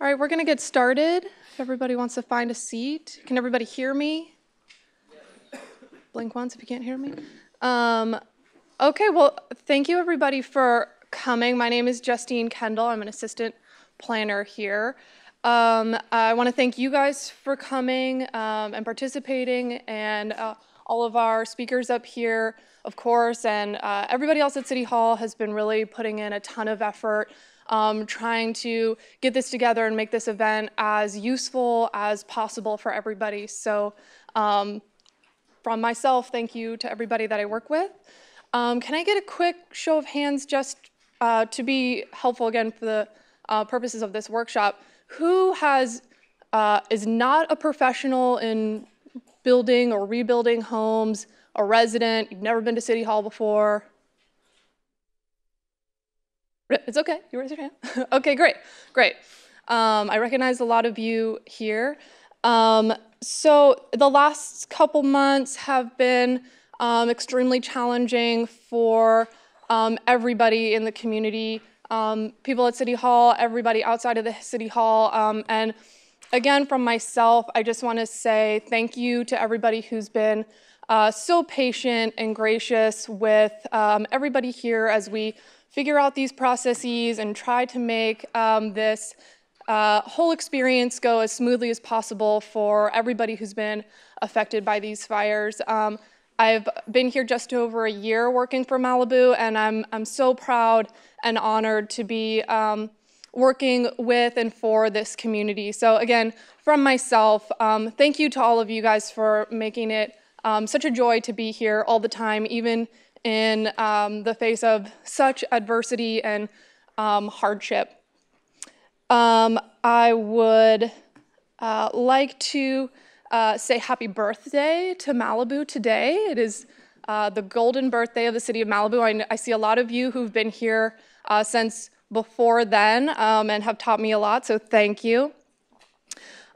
All right, we're going to get started. If everybody wants to find a seat. Can everybody hear me? Blink once if you can't hear me. Okay, well, thank you everybody for coming. My name is Justine Kendall. I'm an assistant planner here. I want to thank you guys for coming and participating, and all of our speakers up here, of course, and everybody else at City Hall has been really putting in a ton of effort trying to get this together and make this event as useful as possible for everybody. So from myself, thank you to everybody that I work with. Can I get a quick show of hands just to be helpful again for the purposes of this workshop? Who is not a professional in building or rebuilding homes, a resident, you've never been to City Hall before? It's okay, you raise your hand. Okay, great. I recognize a lot of you here. So the last couple months have been extremely challenging for everybody in the community, people at City Hall, everybody outside of the City Hall. And again, from myself, I just want to say thank you to everybody who's been so patient and gracious with everybody here as we figure out these processes and try to make this whole experience go as smoothly as possible for everybody who's been affected by these fires. I've been here just over a year working for Malibu, and I'm so proud and honored to be working with and for this community. So again, from myself, thank you to all of you guys for making it such a joy to be here all the time, even in the face of such adversity and hardship. I would like to say happy birthday to Malibu today. It is the golden birthday of the city of Malibu. I see a lot of you who've been here since before then and have taught me a lot, so thank you.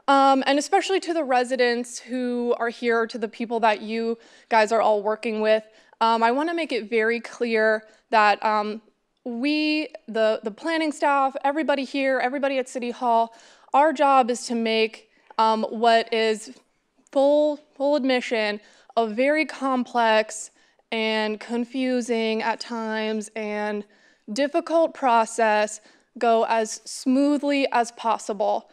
And especially to the residents who are here, to the people that you guys are all working with, I want to make it very clear that we, the planning staff, everybody here, everybody at City Hall, our job is to make what is full admission a very complex and confusing at times and difficult process go as smoothly as possible.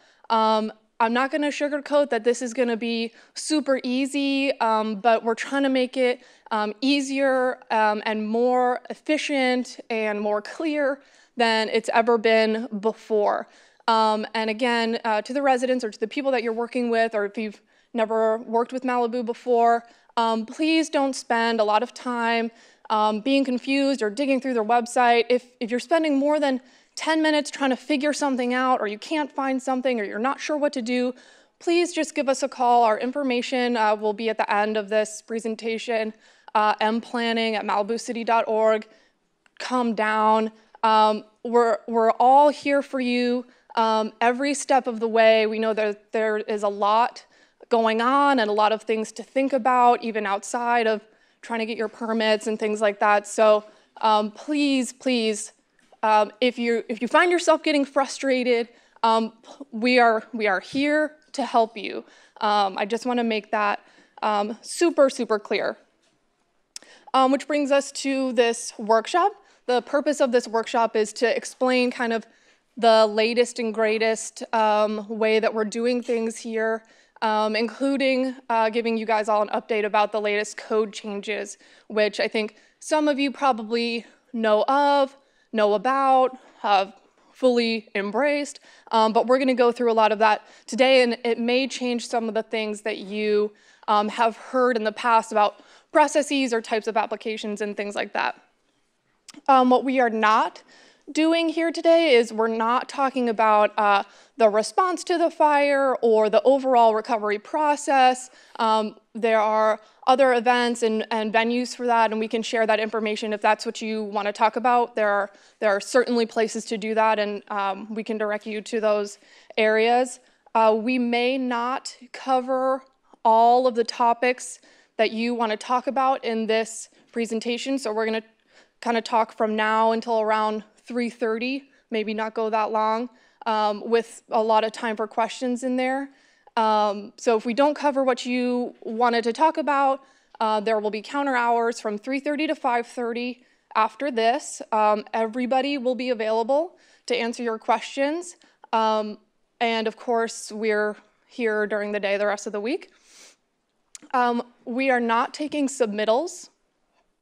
I'm not going to sugarcoat that this is going to be super easy, but we're trying to make it easier and more efficient and more clear than it's ever been before. And again, to the residents or to the people that you're working with, or if you've never worked with Malibu before, please don't spend a lot of time being confused or digging through their website. If you're spending more than 10 minutes trying to figure something out, or you can't find something, or you're not sure what to do, please just give us a call. Our information will be at the end of this presentation, mplanning@malibucity.org. Come down. We're all here for you every step of the way. We know that there is a lot going on and a lot of things to think about, even outside of trying to get your permits and things like that. So please, if you find yourself getting frustrated, we are here to help you. I just want to make that super clear. Which brings us to this workshop. The purpose of this workshop is to explain kind of the latest and greatest way that we're doing things here, including giving you guys all an update about the latest code changes, which I think some of you probably know about, have fully embraced, but we're going to go through a lot of that today, and it may change some of the things that you have heard in the past about processes or types of applications and things like that. What we are not doing here today is we're not talking about the response to the fire or the overall recovery process. There are other events and venues for that, and we can share that information if that's what you want to talk about. There are certainly places to do that, and we can direct you to those areas. We may not cover all of the topics that you want to talk about in this presentation, so we're going to kind of talk from now until around 3:30, maybe not go that long. with a lot of time for questions in there. So if we don't cover what you wanted to talk about, there will be counter hours from 3:30 to 5:30 after this. Everybody will be available to answer your questions. And of course, we're here during the day the rest of the week. We are not taking submittals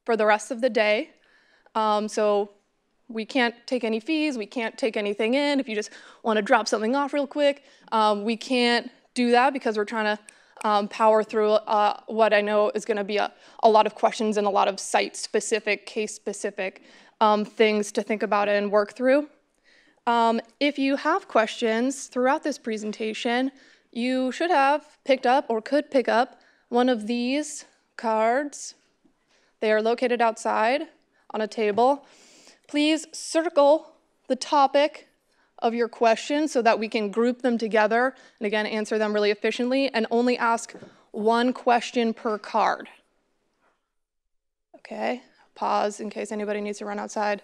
for the rest of the day. So we can't take any fees, we can't take anything in. If you just want to drop something off real quick, we can't do that because we're trying to power through what I know is going to be a lot of questions and a lot of site-specific, case-specific things to think about and work through. If you have questions throughout this presentation, you should have picked up or could pick up one of these cards. They are located outside on a table. Please circle the topic of your question so that we can group them together and again answer them really efficiently, and only ask one question per card. Okay, pause in case anybody needs to run outside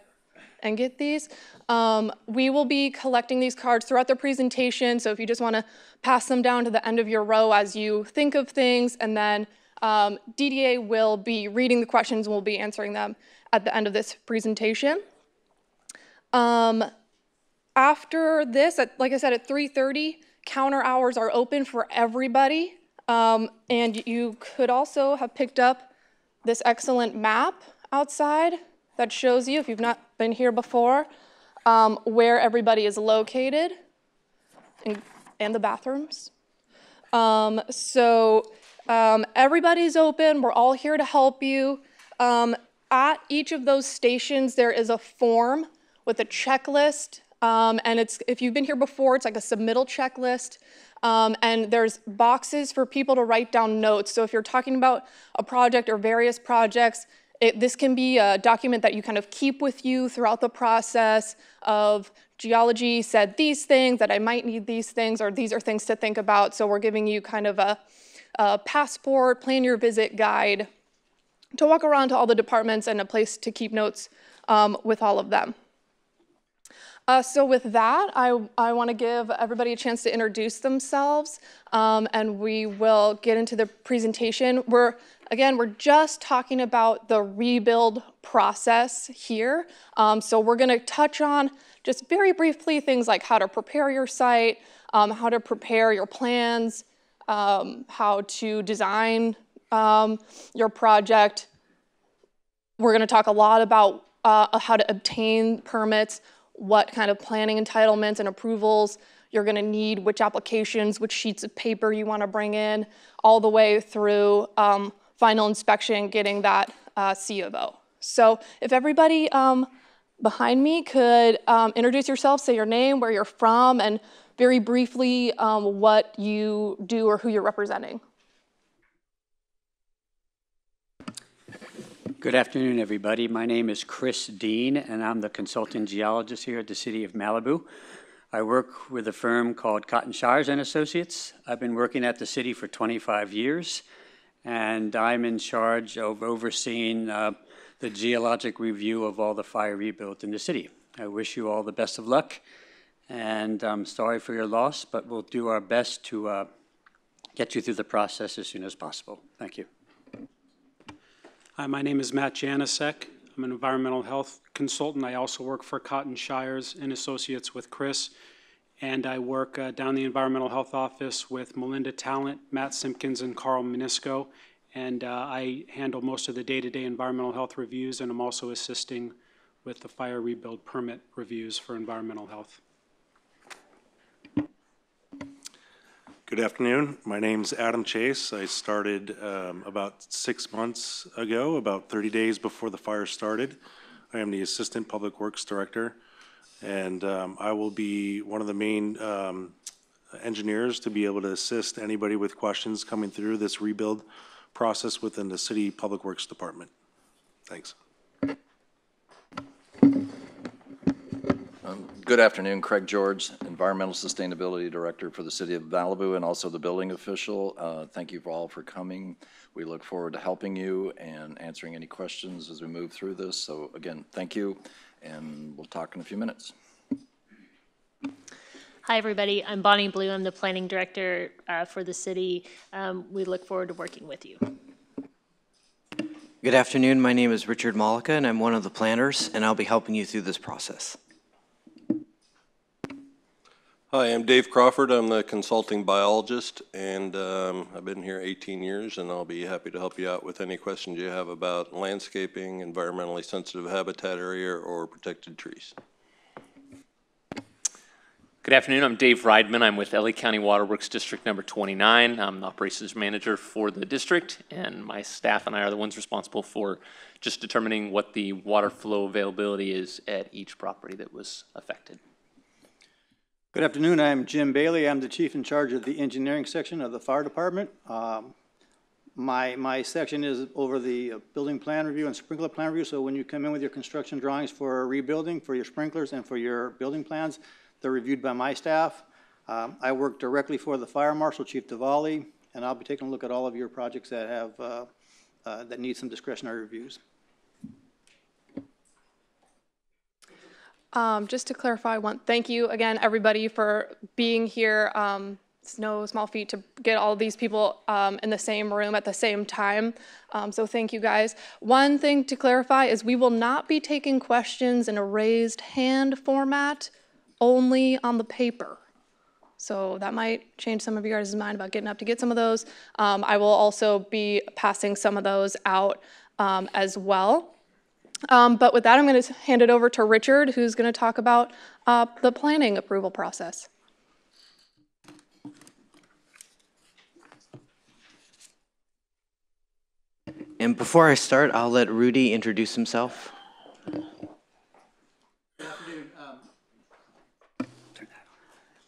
and get these. We will be collecting these cards throughout the presentation, so if you just want to pass them down to the end of your row as you think of things, and then DDA will be reading the questions and we'll be answering them at the end of this presentation. After this, like I said, at 3:30, counter hours are open for everybody. And you could also have picked up this excellent map outside that shows you, if you've not been here before, where everybody is located and the bathrooms. Everybody's open. We're all here to help you. At each of those stations, there is a form with a checklist. And if you've been here before, it's like a submittal checklist. And there's boxes for people to write down notes. So if you're talking about a project or various projects, this can be a document that you kind of keep with you throughout the process of geology said these things, that I might need these things, or these are things to think about. So we're giving you kind of a passport, plan your visit guide to walk around to all the departments and a place to keep notes with all of them. So with that, I want to give everybody a chance to introduce themselves, and we will get into the presentation. We're just talking about the rebuild process here. So we're going to touch on just very briefly things like how to prepare your site, how to prepare your plans, how to design your project. We're going to talk a lot about how to obtain permits, what kind of planning entitlements and approvals you're going to need, which applications, which sheets of paper you want to bring in, all the way through final inspection, getting that C of O. So if everybody behind me could introduce yourself, say your name, where you're from, and very briefly what you do or who you're representing. Good afternoon, everybody. My name is Chris Dean, and I'm the consultant geologist here at the City of Malibu. I work with a firm called Cotton Shires and Associates. I've been working at the city for 25 years, and I'm in charge of overseeing the geologic review of all the fire rebuilds in the city. I wish you all the best of luck, and I'm sorry for your loss, but we'll do our best to get you through the process as soon as possible. Thank you. Hi, my name is Matt Janisek. I'm an environmental health consultant. I also work for Cotton Shires and Associates with Chris, and I work down the environmental health office with Melinda Talent, Matt Simpkins, and Carl Menisco, and I handle most of the day-to-day environmental health reviews, and I'm also assisting with the fire rebuild permit reviews for environmental health. Good afternoon. My name's Adam Chase. I started about 6 months ago, about 30 days before the fire started. I am the Assistant Public Works Director, and I will be one of the main engineers to be able to assist anybody with questions coming through this rebuild process within the City Public Works Department. Thanks. Good afternoon, Craig George, Environmental Sustainability Director for the City of Malibu and also the building official. Thank you all for coming. We look forward to helping you and answering any questions as we move through this. So again, thank you, and we'll talk in a few minutes. Hi, everybody. I'm Bonnie Blue. I'm the planning director for the city. We look forward to working with you. Good afternoon. My name is Richard Malika, and I'm one of the planners, and I'll be helping you through this process. Hi, I'm Dave Crawford. I'm the consulting biologist, and I've been here 18 years, and I'll be happy to help you out with any questions you have about landscaping, environmentally sensitive habitat area, or protected trees. Good afternoon. I'm Dave Riedman. I'm with LA County Waterworks District number 29. I'm the operations manager for the district, and my staff and I are the ones responsible for just determining what the water flow availability is at each property that was affected. Good afternoon. I'm Jim Bailey. I'm the chief in charge of the engineering section of the fire department. My section is over the building plan review and sprinkler plan review. So when you come in with your construction drawings for rebuilding, for your sprinklers and for your building plans, they're reviewed by my staff. I work directly for the fire marshal, Chief Diwali, and I'll be taking a look at all of your projects that have that need some discretionary reviews. Just to clarify, thank you again, everybody, for being here. It's no small feat to get all of these people in the same room at the same time. So thank you, guys. One thing to clarify is we will not be taking questions in a raised hand format, only on the paper. So that might change some of you guys' mind about getting up to get some of those. I will also be passing some of those out as well. But with that, I'm going to hand it over to Richard, who's going to talk about the planning approval process. And before I start, I'll let Rudy introduce himself.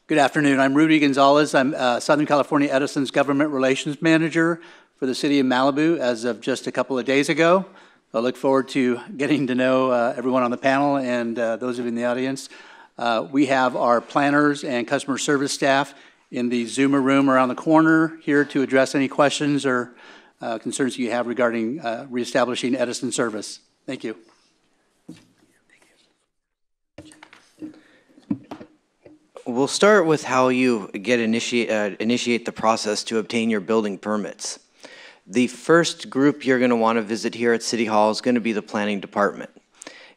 Good afternoon. I'm Rudy Gonzalez. I'm Southern California Edison's Government Relations Manager for the City of Malibu as of just a couple of days ago. I look forward to getting to know everyone on the panel and those of you in the audience. We have our planners and customer service staff in the Zoomer room around the corner here to address any questions or concerns you have regarding reestablishing Edison service. Thank you. We'll start with how you initiate the process to obtain your building permits. The first group you're going to want to visit here at City Hall is going to be the planning department.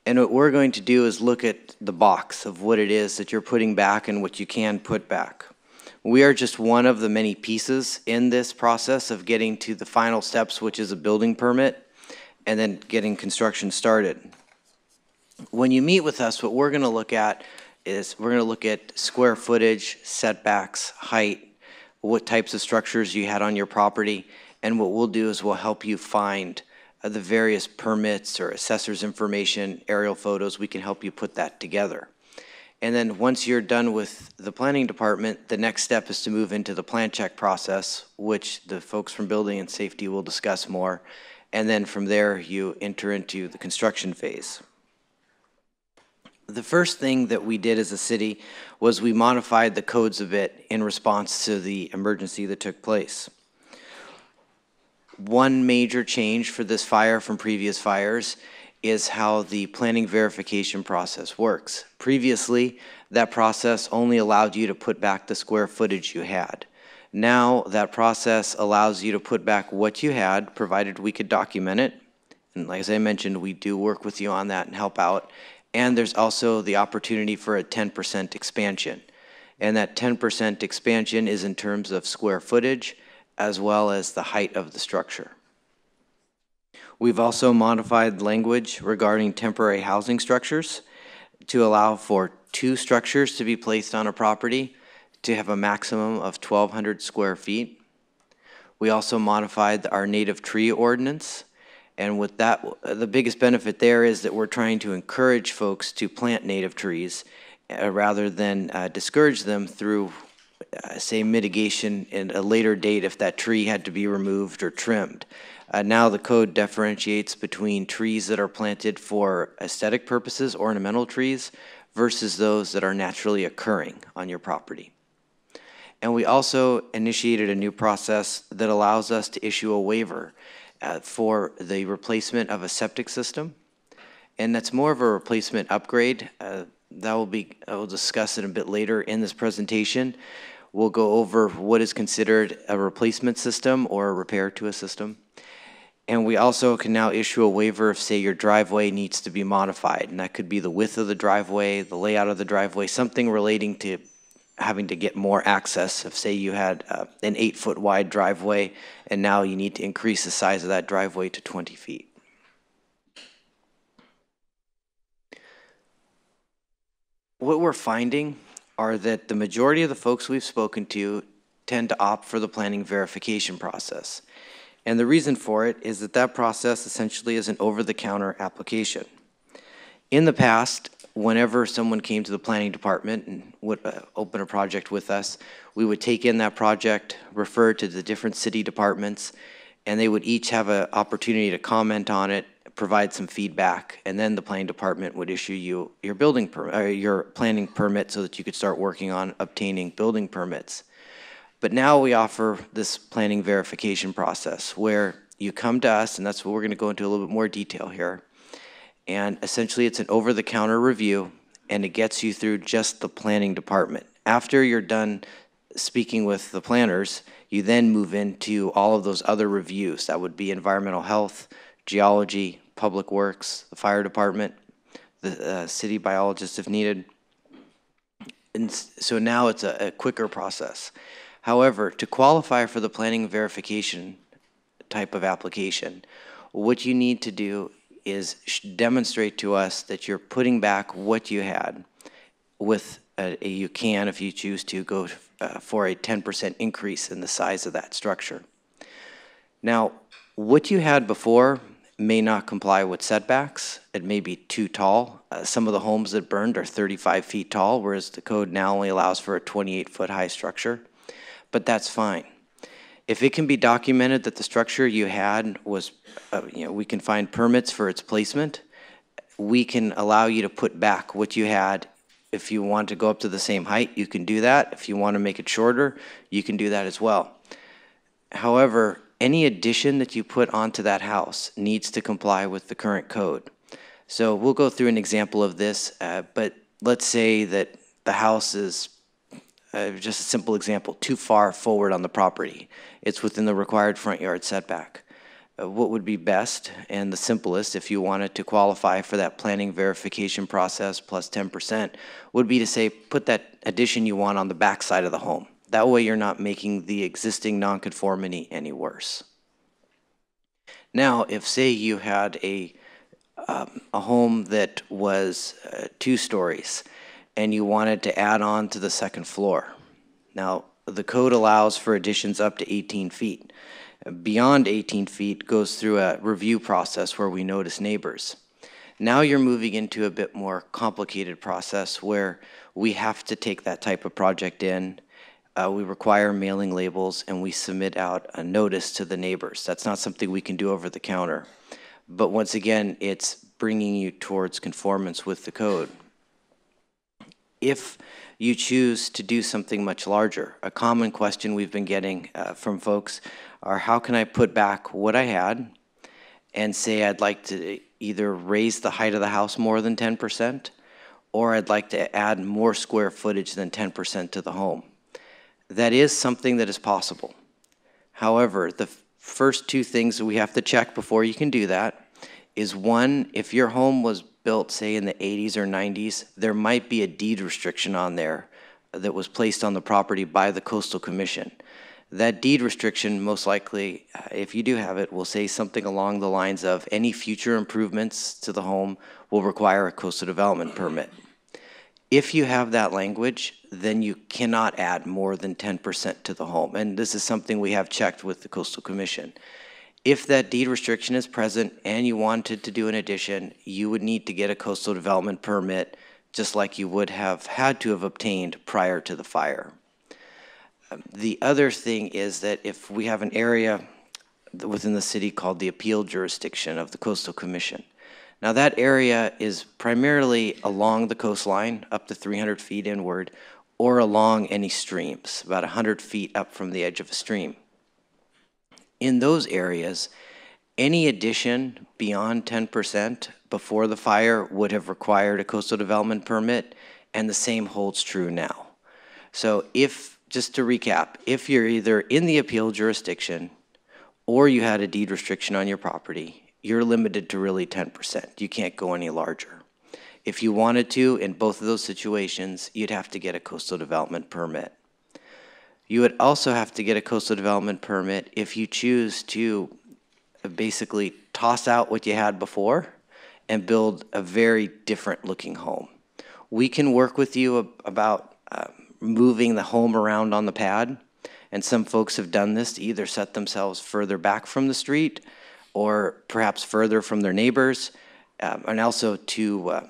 And what we're going to do is look at the box of what it is that you're putting back and what you can put back. We are just one of the many pieces in this process of getting to the final steps, which is a building permit, and then getting construction started. When you meet with us, what we're going to look at is we're going to look at square footage, setbacks, height, what types of structures you had on your property, and what we'll do is we'll help you find the various permits or assessor's information, aerial photos. We can help you put that together. And then once you're done with the planning department, the next step is to move into the plan check process, which the folks from building and safety will discuss more. And then from there, you enter into the construction phase. The first thing that we did as a city was we modified the codes a bit in response to the emergency that took place. One major change for this fire from previous fires is how the planning verification process works. Previously, that process only allowed you to put back the square footage you had. Now, that process allows you to put back what you had, provided we could document it. And like as I mentioned, we do work with you on that and help out. And there's also the opportunity for a 10% expansion. And that 10% expansion is in terms of square footage as well as the height of the structure. We've also modified language regarding temporary housing structures to allow for 2 structures to be placed on a property to have a maximum of 1,200 square feet. We also modified our native tree ordinance. And with that, the biggest benefit there is that we're trying to encourage folks to plant native trees rather than discourage them through, say, mitigation in a later date if that tree had to be removed or trimmed. Now the code differentiates between trees that are planted for aesthetic purposes, ornamental trees, versus those that are naturally occurring on your property. And we also initiated a new process that allows us to issue a waiver for the replacement of a septic system. And that's more of a replacement upgrade. I will discuss it a bit later in this presentation. We'll go over what is considered a replacement system or a repair to a system. And we also can now issue a waiver if, say, your driveway needs to be modified. And that could be the width of the driveway, the layout of the driveway, something relating to having to get more access. If, say, you had an 8-foot wide driveway and now you need to increase the size of that driveway to 20 feet. What we're finding are that the majority of the folks we've spoken to tend to opt for the planning verification process. And the reason for it is that process essentially is an over-the-counter application. In the past, whenever someone came to the planning department and would open a project with us, we would take in that project, refer to the different city departments, and they would each have an opportunity to comment on it, provide some feedback, and then the planning department would issue you your building permit, your planning permit, so that you could start working on obtaining building permits. But now we offer this planning verification process where you come to us, and that's what we're going to go into a little bit more detail here. And essentially it's an over-the-counter review, and it gets you through just the planning department. After you're done speaking with the planners, you then move into all of those other reviews. That would be environmental health, geology, public works, the fire department, the city biologist if needed. And so now it's a quicker process. However, to qualify for the planning verification type of application, what you need to do is demonstrate to us that you're putting back what you had with you can, if you choose to, go for a 10% increase in the size of that structure. Now, what you had before may not comply with setbacks. It may be too tall. Some of the homes that burned are 35 feet tall, whereas the code now only allows for a 28-foot high structure. But that's fine. If it can be documented that the structure you had was, we can find permits for its placement, we can allow you to put back what you had. If you want to go up to the same height, you can do that. If you want to make it shorter, you can do that as well. However, any addition that you put onto that house needs to comply with the current code. So we'll go through an example of this, but let's say that the house is, just a simple example, too far forward on the property. It's within the required front yard setback. What would be best and the simplest if you wanted to qualify for that planning verification process plus 10% would be to say, put that addition you want on the back side of the home. That way you're not making the existing nonconformity any worse. Now, if say you had a home that was 2 stories and you wanted to add on to the second floor. Now, the code allows for additions up to 18 feet. Beyond 18 feet goes through a review process where we notice neighbors. Now you're moving into a bit more complicated process where we have to take that type of project in. We require mailing labels and we submit out a notice to the neighbors. That's not something we can do over the counter. But once again, it's bringing you towards conformance with the code. If you choose to do something much larger, a common question we've been getting from folks are, how can I put back what I had and say I'd like to either raise the height of the house more than 10% or I'd like to add more square footage than 10% to the home. That is something that is possible. However, the first 2 things that we have to check before you can do that is, 1, if your home was built, say, in the 80s or 90s, there might be a deed restriction on there that was placed on the property by the Coastal Commission. That deed restriction, most likely, if you do have it, will say something along the lines of any future improvements to the home will require a coastal development permit. If you have that language, then you cannot add more than 10% to the home. And this is something we have checked with the Coastal Commission. If that deed restriction is present and you wanted to do an addition, you would need to get a coastal development permit, just like you would have had to have obtained prior to the fire. The other thing is that if we have an area within the city called the appeal jurisdiction of the Coastal Commission. Now that area is primarily along the coastline, up to 300 feet inward, or along any streams, about 100 feet up from the edge of a stream. In those areas, Any addition beyond 10% before the fire would have required a coastal development permit, and the same holds true now. So if, just to recap, if you're either in the appeal jurisdiction or you had a deed restriction on your property, you're limited to really 10%. You can't go any larger. If you wanted to, in both of those situations, you'd have to get a coastal development permit. You would also have to get a coastal development permit if you choose to basically toss out what you had before and build a very different looking home. We can work with you about moving the home around on the pad, and some folks have done this to either set themselves further back from the street or perhaps further from their neighbors, and also to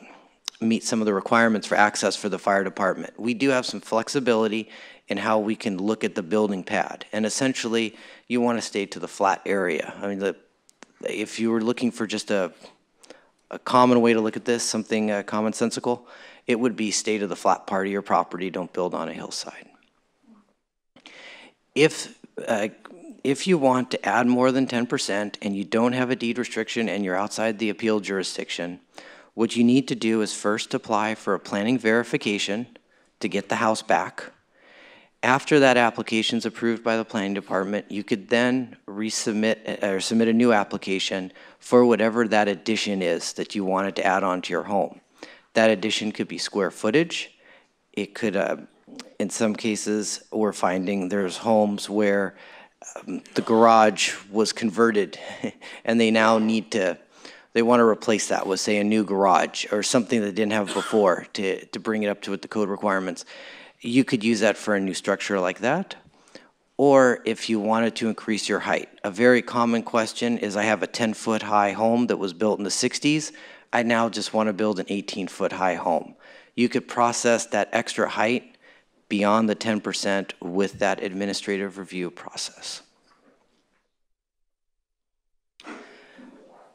meet some of the requirements for access for the fire department. We do have some flexibility in how we can look at the building pad, and essentially you want to stay to the flat area. I mean, if you were looking for just a common way to look at this, something commonsensical, it would be stay to the flat part of your property, don't build on a hillside. If you want to add more than 10% and you don't have a deed restriction and you're outside the appeal jurisdiction, what you need to do is first apply for a planning verification to get the house back. After that application is approved by the planning department, you could then resubmit or submit a new application for whatever that addition is that you wanted to add on to your home. That addition could be square footage. It could, in some cases, we're finding there's homes where the garage was converted and they now need to, they want to replace that with, say, a new garage or something they didn't have before to bring it up to what the code requirements. You could use that for a new structure like that. Or if you wanted to increase your height. A very common question is, I have a 10-foot high home that was built in the 60s. I now just want to build an 18-foot high home. You could process that extra height beyond the 10% with that administrative review process.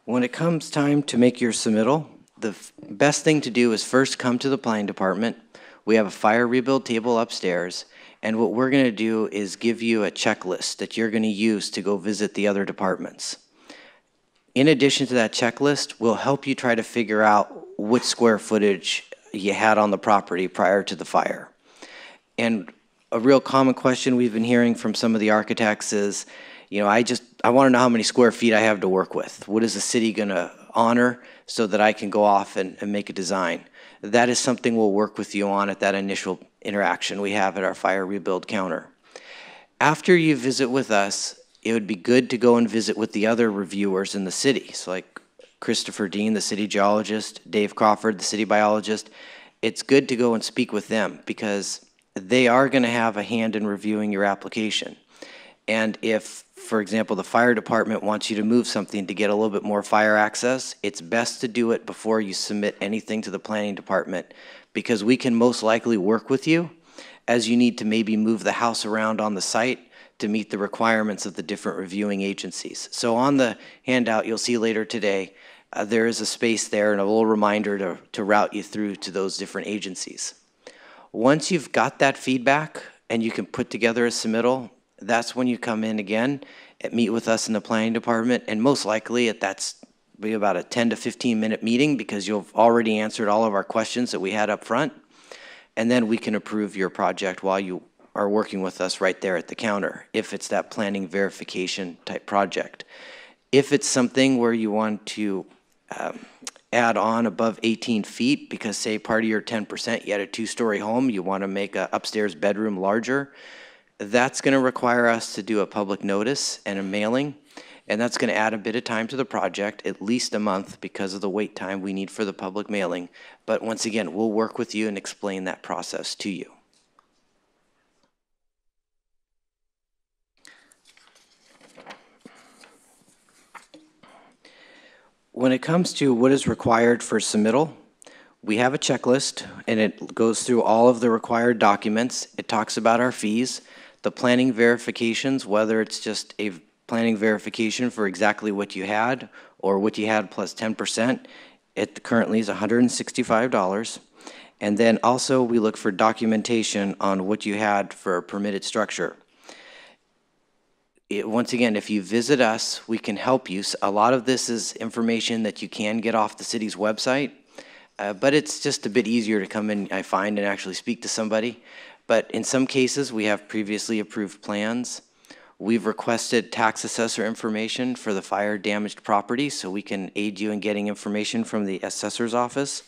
When it comes time to make your submittal, the best thing to do is first come to the planning department. We have a fire rebuild table upstairs, and what we're going to do is give you a checklist that you're going to use to go visit the other departments. In addition to that checklist, we'll help you try to figure out what square footage you had on the property prior to the fire. And a real common question we've been hearing from some of the architects is, you know, I want to know how many square feet I have to work with. What is the city going to honor so that I can go off and make a design? That is something we'll work with you on at that initial interaction we have at our fire rebuild counter. After you visit with us, it would be good to go and visit with the other reviewers in the city. So like Christopher Dean, the city geologist, Dave Crawford, the city biologist. It's good to go and speak with them because they are going to have a hand in reviewing your application. And if, for example, the fire department wants you to move something to get a little bit more fire access, it's best to do it before you submit anything to the planning department, because we can most likely work with you as you need to maybe move the house around on the site to meet the requirements of the different reviewing agencies. So on the handout you'll see later today, there is a space there and a little reminder to route you through to those different agencies. Once you've got that feedback and you can put together a submittal, that's when you come in again and meet with us in the planning department, and most likely that's be about a 10 to 15 minute meeting because you've already answered all of our questions that we had up front, and then we can approve your project while you are working with us right there at the counter, if it's that planning verification type project. If it's something where you want to add on above 18 feet because, say, part of your 10%, you had a 2-story home, you want to make an upstairs bedroom larger, that's going to require us to do a public notice and a mailing, and that's going to add a bit of time to the project, at least a month because of the wait time we need for the public mailing. But once again, we'll work with you and explain that process to you. When it comes to what is required for submittal, we have a checklist and it goes through all of the required documents. It talks about our fees, the planning verifications, whether it's just a planning verification for exactly what you had or what you had plus 10%. It currently is $165. And then also we look for documentation on what you had for a permitted structure. once again, if you visit us, we can help you. A lot of this is information that you can get off the city's website, but it's just a bit easier to come in, I find, and actually speak to somebody. But in some cases, we have previously approved plans. We've requested tax assessor information for the fire damaged property, so we can aid you in getting information from the assessor's office.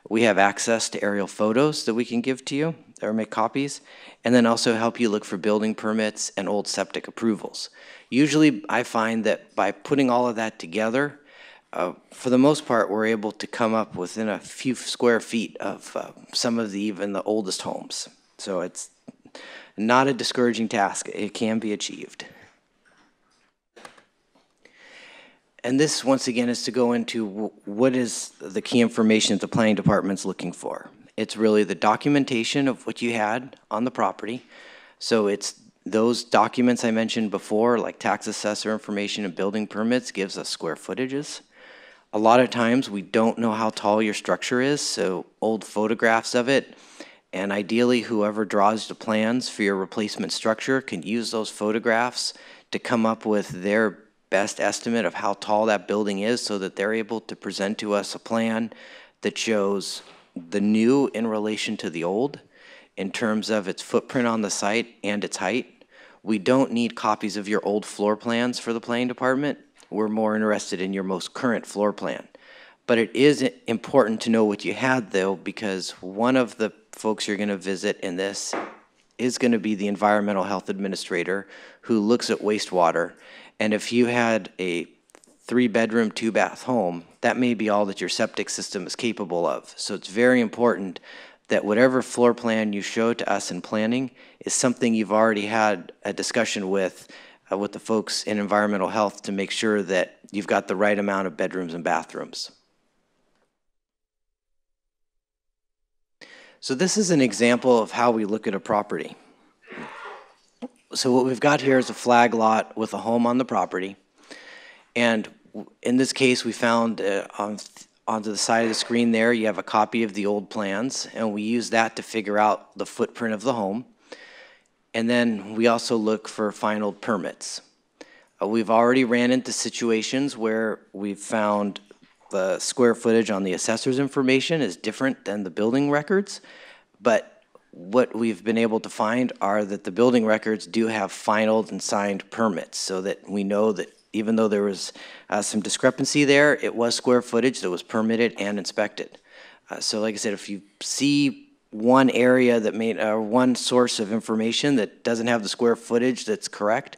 We have access to aerial photos that we can give to you or make copies, and then also help you look for building permits and old septic approvals. Usually I find that by putting all of that together, for the most part, we're able to come up within a few square feet of some of even the oldest homes. So it's not a discouraging task. It can be achieved. And this, once again, is to go into what is the key information that the planning department's looking for. It's really the documentation of what you had on the property. So it's those documents I mentioned before, like tax assessor information and building permits, gives us square footages. A lot of times we don't know how tall your structure is, so old photographs of it, and ideally whoever draws the plans for your replacement structure can use those photographs to come up with their best estimate of how tall that building is, so that they're able to present to us a plan that shows the new in relation to the old in terms of its footprint on the site and its height. We don't need copies of your old floor plans for the planning department. We're more interested in your most current floor plan. But it is important to know what you had, though, because one of the folks you're going to visit in this is going to be the environmental health administrator who looks at wastewater. And if you had a 3-bedroom, 2-bath home, that may be all that your septic system is capable of. So it's very important that whatever floor plan you show to us in planning is something you've already had a discussion with the folks in environmental health to make sure that you've got the right amount of bedrooms and bathrooms. So this is an example of how we look at a property. So what we've got here is a flag lot with a home on the property. And in this case, we found onto the side of the screen there, you have a copy of the old plans, and we use that to figure out the footprint of the home. And then we also look for final permits. We've already ran into situations where we've found the square footage on the assessor's information is different than the building records, but what we've been able to find are that the building records do have finalized and signed permits, so that we know that even though there was some discrepancy there, it was square footage that was permitted and inspected. So like I said, if you see one area that one source of information that doesn't have the square footage that's correct,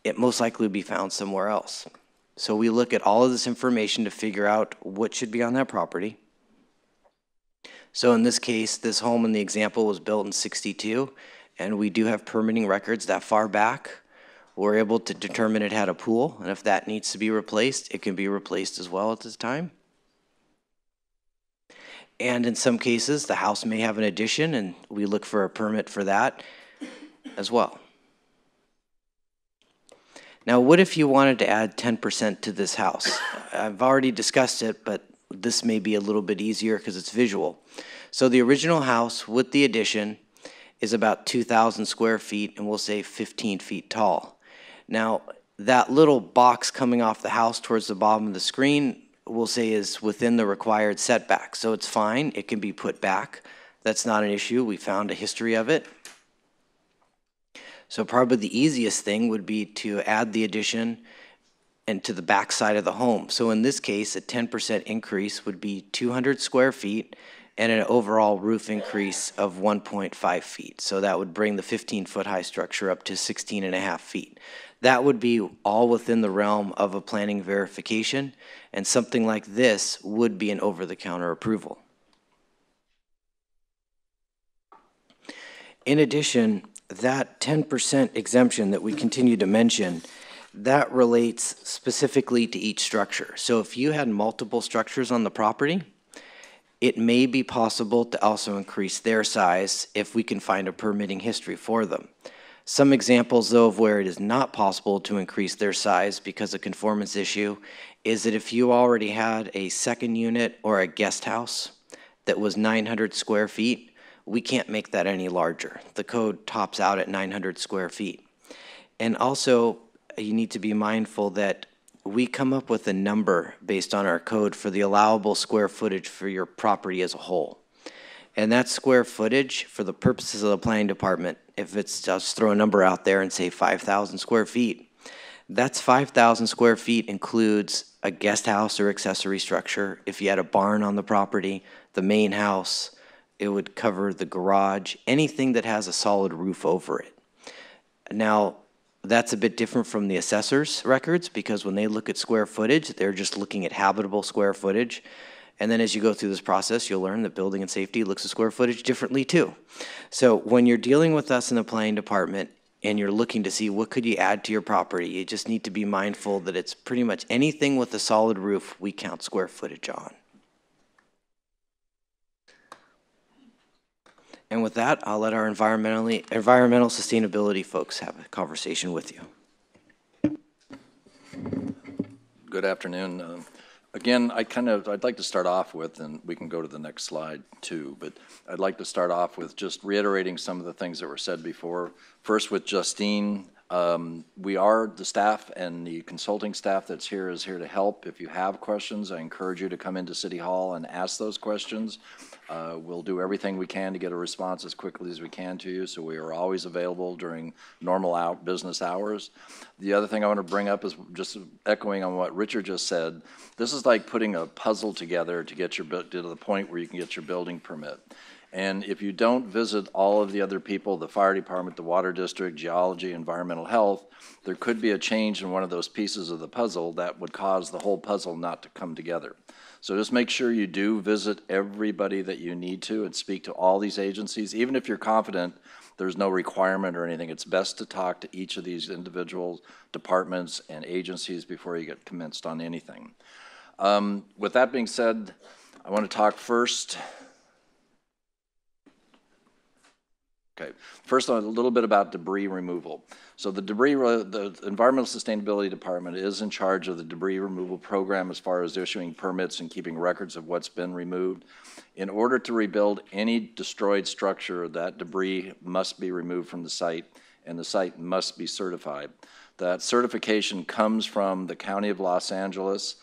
it most likely will be found somewhere else. So we look at all of this information to figure out what should be on that property. So in this case, this home in the example was built in '62, and we do have permitting records that far back. We're able to determine it had a pool, and if that needs to be replaced, it can be replaced as well at this time. And in some cases, the house may have an addition, and we look for a permit for that as well. Now, what if you wanted to add 10% to this house? I've already discussed it, but this may be a little bit easier because it's visual. So the original house with the addition is about 2,000 square feet, and we'll say 15 feet tall. Now, that little box coming off the house towards the bottom of the screen, we'll say is within the required setback. So it's fine, it can be put back. That's not an issue, we found a history of it. So probably the easiest thing would be to add the addition and to the back side of the home. So in this case, a 10% increase would be 200 square feet and an overall roof increase of 1.5 feet. So that would bring the 15-foot high structure up to 16.5 feet. That would be all within the realm of a planning verification, and something like this would be an over-the-counter approval. In addition, that 10% exemption that we continue to mention, that relates specifically to each structure. So if you had multiple structures on the property, it may be possible to also increase their size if we can find a permitting history for them. Some examples, though, of where it is not possible to increase their size because of conformance issue is that if you already had a second unit or a guest house that was 900 square feet, we can't make that any larger. The code tops out at 900 square feet. And also, you need to be mindful that we come up with a number based on our code for the allowable square footage for your property as a whole. And that square footage, for the purposes of the planning department, if it's just throw a number out there and say 5,000 square feet, that's 5,000 square feet includes a guest house or accessory structure. If you had a barn on the property, the main house, it would cover the garage, anything that has a solid roof over it. Now, that's a bit different from the assessor's records, because when they look at square footage, they're just looking at habitable square footage. And then as you go through this process, you'll learn that building and safety looks at square footage differently too. So when you're dealing with us in the planning department and you're looking to see what could you add to your property, you just need to be mindful that it's pretty much anything with a solid roof we count square footage on. And with that, I'll let our environmental sustainability folks have a conversation with you. Good afternoon. Again, I'd like to start off with, and we can go to the next slide too, but I'd like to start off with just reiterating some of the things that were said before. First with Justine, we are the staff, and the consulting staff that's here is here to help. If you have questions, I encourage you to come into City Hall and ask those questions. We'll do everything we can to get a response as quickly as we can to you, so we are always available during normal business hours. The other thing I want to bring up is just echoing on what Richard just said. This is like putting a puzzle together to get to the point where you can get your building permit. And if you don't visit all of the other people, the fire department, the water district, geology, environmental health, there could be a change in one of those pieces of the puzzle that would cause the whole puzzle not to come together. So just make sure you do visit everybody that you need to and speak to all these agencies. Even if you're confident there's no requirement or anything, it's best to talk to each of these individual departments and agencies before you get commenced on anything. With that being said, I want to talk first. Okay, first a little bit about debris removal. So the Environmental Sustainability Department is in charge of the debris removal program as far as issuing permits and keeping records of what's been removed. In order to rebuild any destroyed structure, that debris must be removed from the site, and the site must be certified. That certification comes from the County of Los Angeles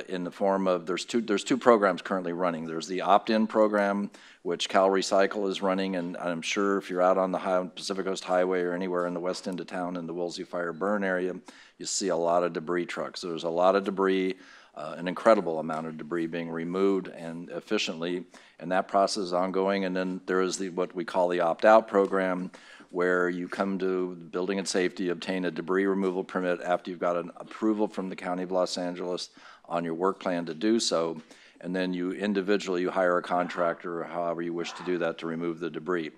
in the form of, there's two programs currently running. There's the opt-in program, which Cal Recycle is running, and I'm sure if you're out on the Pacific Coast Highway or anywhere in the west end of town in the Woolsey fire burn area, you see a lot of debris trucks. There's a lot of debris, an incredible amount of debris being removed and efficiently, and that process is ongoing. And then there is what we call the opt-out program, where you come to building and safety, obtain a debris removal permit after you've got an approval from the County of Los Angeles on your work plan to do so, and then you individually hire a contractor or however you wish to do that to remove the debris.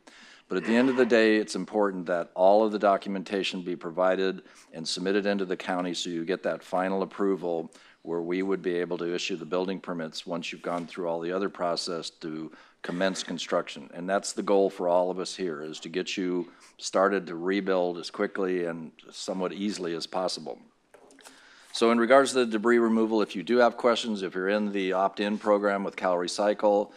But at the end of the day, it's important that all of the documentation be provided and submitted into the county so you get that final approval where we would be able to issue the building permits once you've gone through all the other process to commence construction. And that's the goal for all of us here, is to get you started to rebuild as quickly and somewhat easily as possible. So in regards to the debris removal, if you do have questions, if you're in the opt-in program with Cal Recycle,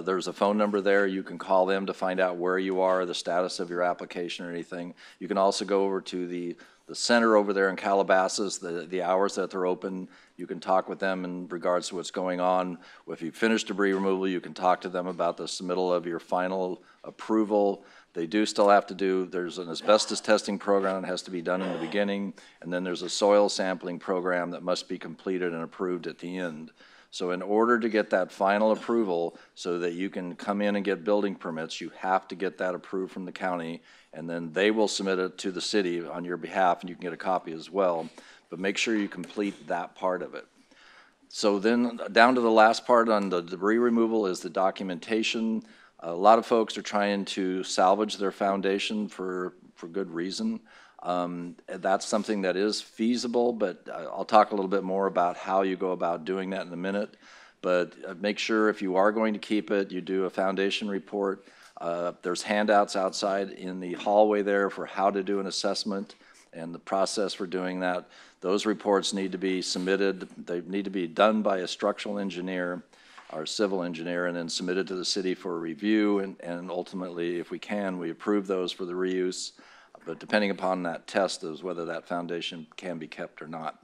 there's a phone number there. You can call them to find out where you are, the status of your application or anything. You can also go over to the center over there in Calabasas, the hours that they're open. You can talk with them in regards to what's going on. If you finish debris removal, you can talk to them about the submittal of your final approval. They do still have to do, there's an asbestos testing program that has to be done in the beginning, and then there's a soil sampling program that must be completed and approved at the end. So in order to get that final approval so that you can come in and get building permits, you have to get that approved from the county, and then they will submit it to the city on your behalf, and you can get a copy as well. But make sure you complete that part of it. So then down to the last part on the debris removal is the documentation. A lot of folks are trying to salvage their foundation for good reason. That's something that is feasible, but I'll talk a little bit more about how you go about doing that in a minute. But make sure if you are going to keep it, you do a foundation report. There's handouts outside in the hallway there for how to do an assessment and the process for doing that. Those reports need to be submitted. They need to be done by a structural engineer or civil engineer and then submitted to the city for review, and ultimately, if we can, we approve those for the reuse. But depending upon that test is whether that foundation can be kept or not.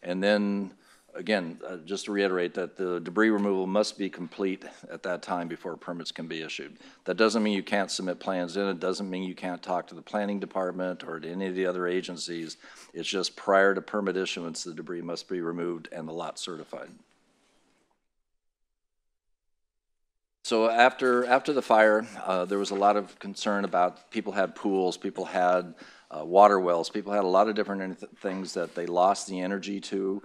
And then, again, just to reiterate that the debris removal must be complete at that time before permits can be issued. That doesn't mean you can't submit plans in. It doesn't mean you can't talk to the planning department or to any of the other agencies. It's just prior to permit issuance, the debris must be removed and the lot certified. So after the fire, there was a lot of concern about people had pools, people had water wells, people had a lot of different things that they lost the energy to,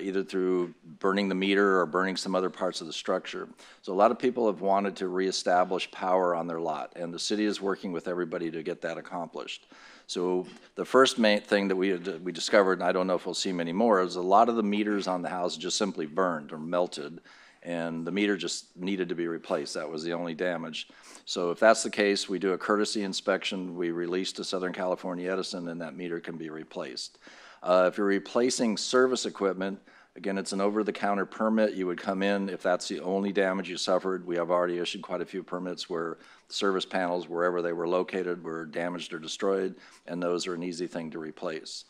either through burning the meter or burning some other parts of the structure. So a lot of people have wanted to reestablish power on their lot, and the city is working with everybody to get that accomplished. So the first main thing that we discovered, and I don't know if we'll see many more, is a lot of the meters on the house just simply burned or melted, and the meter just needed to be replaced. That was the only damage. So if that's the case, we do a courtesy inspection, we release to Southern California Edison, and that meter can be replaced. If you're replacing service equipment, again, it's an over-the-counter permit. You would come in if that's the only damage you suffered. We have already issued quite a few permits where service panels, wherever they were located, were damaged or destroyed, and those are an easy thing to replace.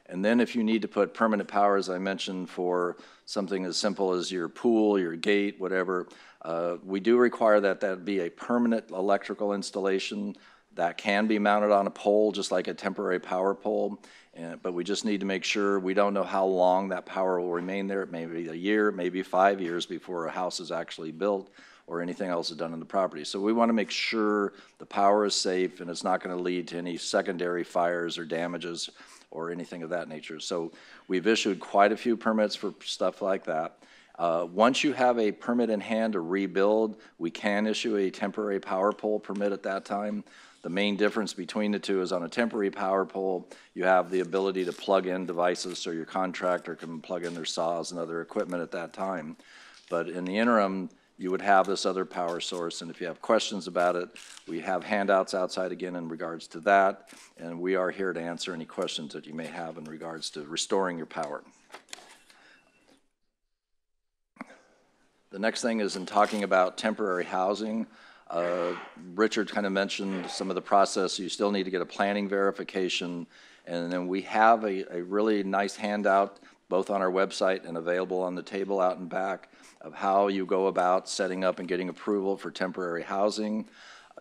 And then if you need to put permanent power, as I mentioned, for something as simple as your pool, your gate, whatever, we do require that that be a permanent electrical installation that can be mounted on a pole, just like a temporary power pole. But we just need to make sure, we don't know how long that power will remain there. It may be a year, maybe 5 years before a house is actually built or anything else is done on the property. So we want to make sure the power is safe and it's not going to lead to any secondary fires or damages or anything of that nature. So we've issued quite a few permits for stuff like that. Once you have a permit in hand to rebuild, we can issue a temporary power pole permit at that time. The main difference between the two is on a temporary power pole, you have the ability to plug in devices so your contractor can plug in their saws and other equipment at that time. But in the interim, you would have this other power source, and if you have questions about it, we have handouts outside again in regards to that, and we are here to answer any questions that you may have in regards to restoring your power. The next thing is in talking about temporary housing. Richard kind of mentioned some of the process. You still need to get a planning verification, and then we have a really nice handout both on our website and available on the table out and back of how you go about setting up and getting approval for temporary housing.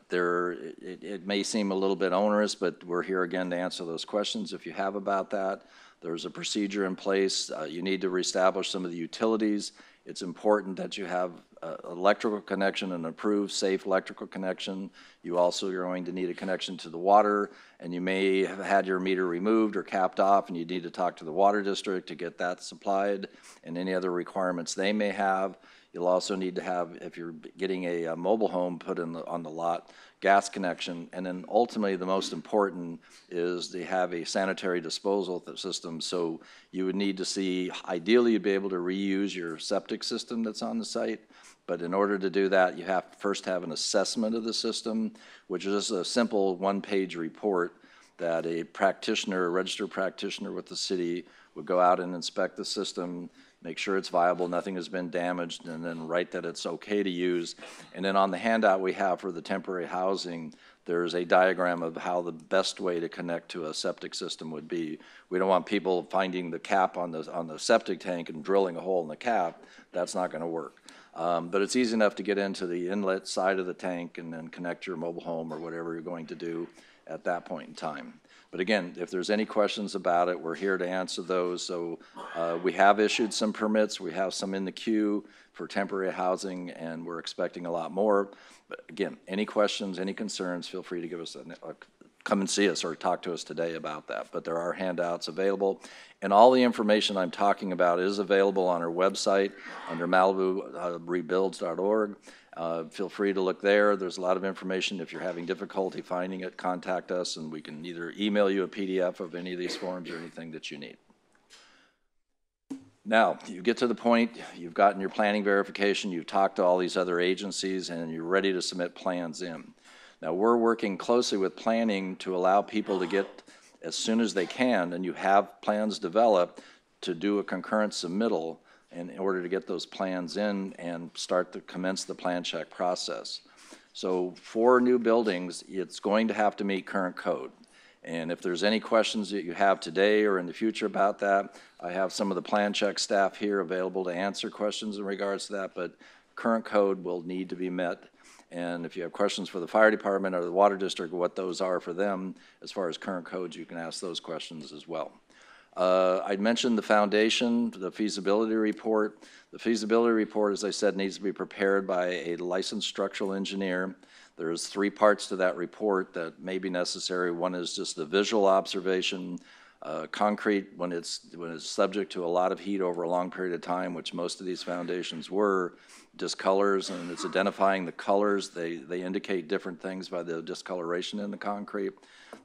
It may seem a little bit onerous, but we're here again to answer those questions if you have about that. There's a procedure in place. You need to reestablish some of the utilities. It's important that you have electrical connection, an approved safe electrical connection. You also are going to need a connection to the water, and you may have had your meter removed or capped off, and you need to talk to the water district to get that supplied and any other requirements they may have. You'll also need to have, if you're getting a mobile home put in on the lot, gas connection, and then ultimately the most important is to have a sanitary disposal system. So you would need to see, ideally you'd be able to reuse your septic system that's on the site, but in order to do that, you have to first have an assessment of the system, which is a simple one-page report that a practitioner, a registered practitioner with the city would go out and inspect the system, make sure it's viable, nothing has been damaged, and then write that it's okay to use. And then on the handout we have for the temporary housing, there's a diagram of how the best way to connect to a septic system would be. We don't want people finding the cap on the septic tank and drilling a hole in the cap. That's not going to work. But it's easy enough to get into the inlet side of the tank and then connect your mobile home or whatever you're going to do at that point in time. But again, if there's any questions about it, we're here to answer those. So we have issued some permits. We have some in the queue for temporary housing, and we're expecting a lot more. But again, any questions, any concerns, feel free to give us come and see us or talk to us today about that. But there are handouts available. And all the information I'm talking about is available on our website under MalibuRebuilds.org. Feel free to look there. There's a lot of information. If you're having difficulty finding it, contact us, and we can either email you a PDF of any of these forms or anything that you need. Now, you get to the point, you've gotten your planning verification, you've talked to all these other agencies, and you're ready to submit plans in. Now, we're working closely with planning to allow people to get, as soon as they can, and you have plans developed, to do a concurrent submittal in order to get those plans in and start to commence the plan check process. So for new buildings, it's going to have to meet current code. And if there's any questions that you have today or in the future about that, I have some of the plan check staff here available to answer questions in regards to that, but current code will need to be met. And if you have questions for the fire department or the water district, what those are for them, as far as current codes, you can ask those questions as well. I mentioned the foundation, the feasibility report. The feasibility report, as I said, needs to be prepared by a licensed structural engineer. There's 3 parts to that report that may be necessary. One is just the visual observation. Concrete, when it's subject to a lot of heat over a long period of time, which most of these foundations were, discolors, and it's identifying the colors. They indicate different things by the discoloration in the concrete.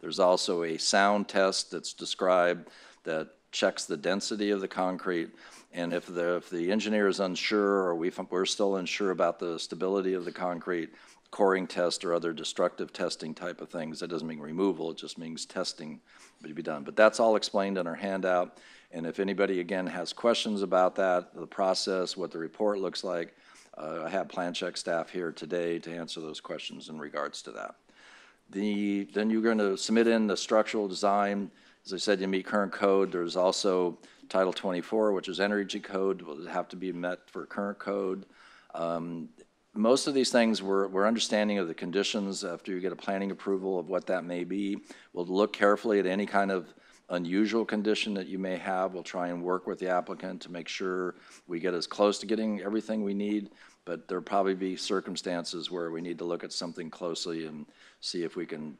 There's also a sound test that's described that checks the density of the concrete. And if the engineer is unsure, or we're still unsure about the stability of the concrete, coring test or other destructive testing type of things. That doesn't mean removal, it just means testing to be done. But that's all explained in our handout. And if anybody, again, has questions about that, the process, what the report looks like, I have plan check staff here today to answer those questions in regards to that. Then you're going to submit in the structural design. As I said, you meet current code. There's also Title 24, which is energy code, will have to be met for current code. Most of these things we're understanding of the conditions after you get a planning approval of what that may be. We'll look carefully at any kind of unusual condition that you may have. We'll try and work with the applicant to make sure we get as close to getting everything we need, but there'll probably be circumstances where we need to look at something closely and see if we can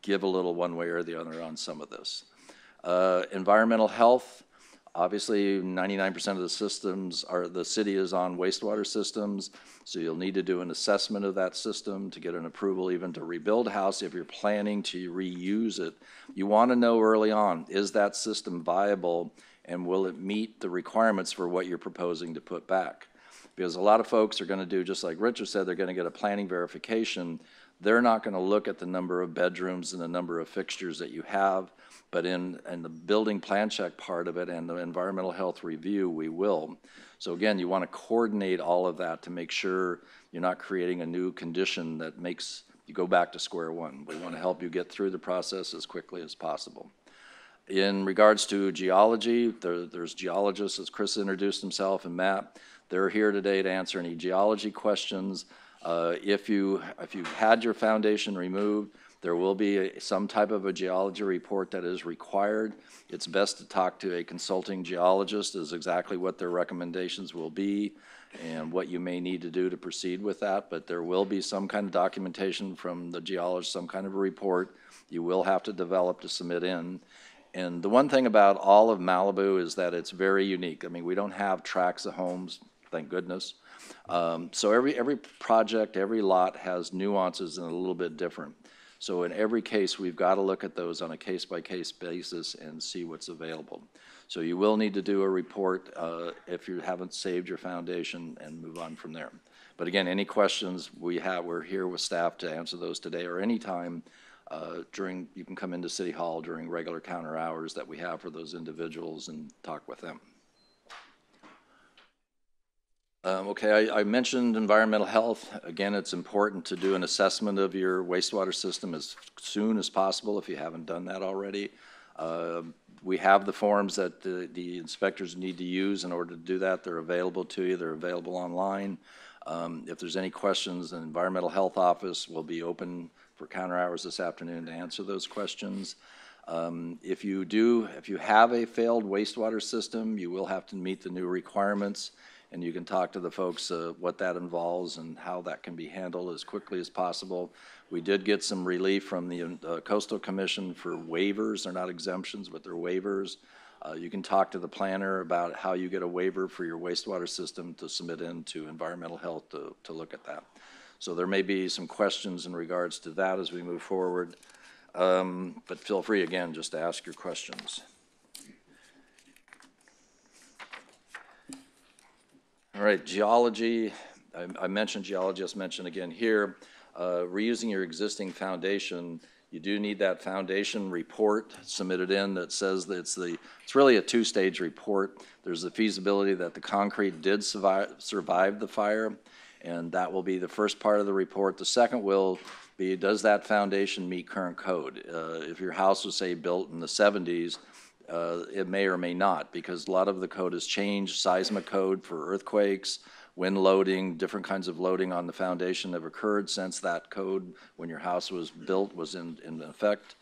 give a little one way or the other on some of this. Environmental health. Obviously, 99% of the systems the city is on wastewater systems, so you'll need to do an assessment of that system to get an approval even to rebuild a house. If you're planning to reuse it, you want to know early on, is that system viable and will it meet the requirements for what you're proposing to put back? Because a lot of folks are going to do, just like Richard said, they're going to get a planning verification. They're not going to look at the number of bedrooms and the number of fixtures that you have. But in the building plan check part of it and the environmental health review, we will. So again, you want to coordinate all of that to make sure you're not creating a new condition that makes you go back to square one. We want to help you get through the process as quickly as possible. In regards to geology, there's geologists, as Chris introduced himself, and Matt. They're here today to answer any geology questions. If you had your foundation removed, there will be some type of a geology report that is required. It's best to talk to a consulting geologist as exactly what their recommendations will be and what you may need to do to proceed with that. But there will be some kind of documentation from the geologist, some kind of a report you will have to develop to submit in. And the one thing about all of Malibu is that it's very unique. I mean, we don't have tracts of homes, thank goodness. So every project, every lot has nuances and a little bit different. So in every case, we've got to look at those on a case-by-case basis and see what's available. So you will need to do a report if you haven't saved your foundation and move on from there. But again, any questions we're here with staff to answer those today or anytime you can come into City Hall during regular counter hours that we have for those individuals and talk with them. Okay, I mentioned environmental health. Again, it's important to do an assessment of your wastewater system as soon as possible if you haven't done that already. We have the forms that the inspectors need to use in order to do that. They're available to you. They're available online. If there's any questions, the Environmental Health Office will be open for counter hours this afternoon to answer those questions. If you have a failed wastewater system, you will have to meet the new requirements. And you can talk to the folks what that involves and how that can be handled as quickly as possible. We did get some relief from the Coastal Commission for waivers. They're not exemptions, but they're waivers. You can talk to the planner about how you get a waiver for your wastewater system to submit into environmental health to look at that. So there may be some questions in regards to that as we move forward. But feel free, again, just to ask your questions. All right, geology. I mentioned geology, I'll mention again here. Reusing your existing foundation, you do need that foundation report submitted in that says that it's really a two-stage report. There's the feasibility that the concrete did survive the fire, and that will be the first part of the report. The second will B, does that foundation meet current code? If your house was, say, built in the 70s, it may or may not, because a lot of the code has changed. Seismic code for earthquakes, wind loading, different kinds of loading on the foundation have occurred since that code, when your house was built, was in effect.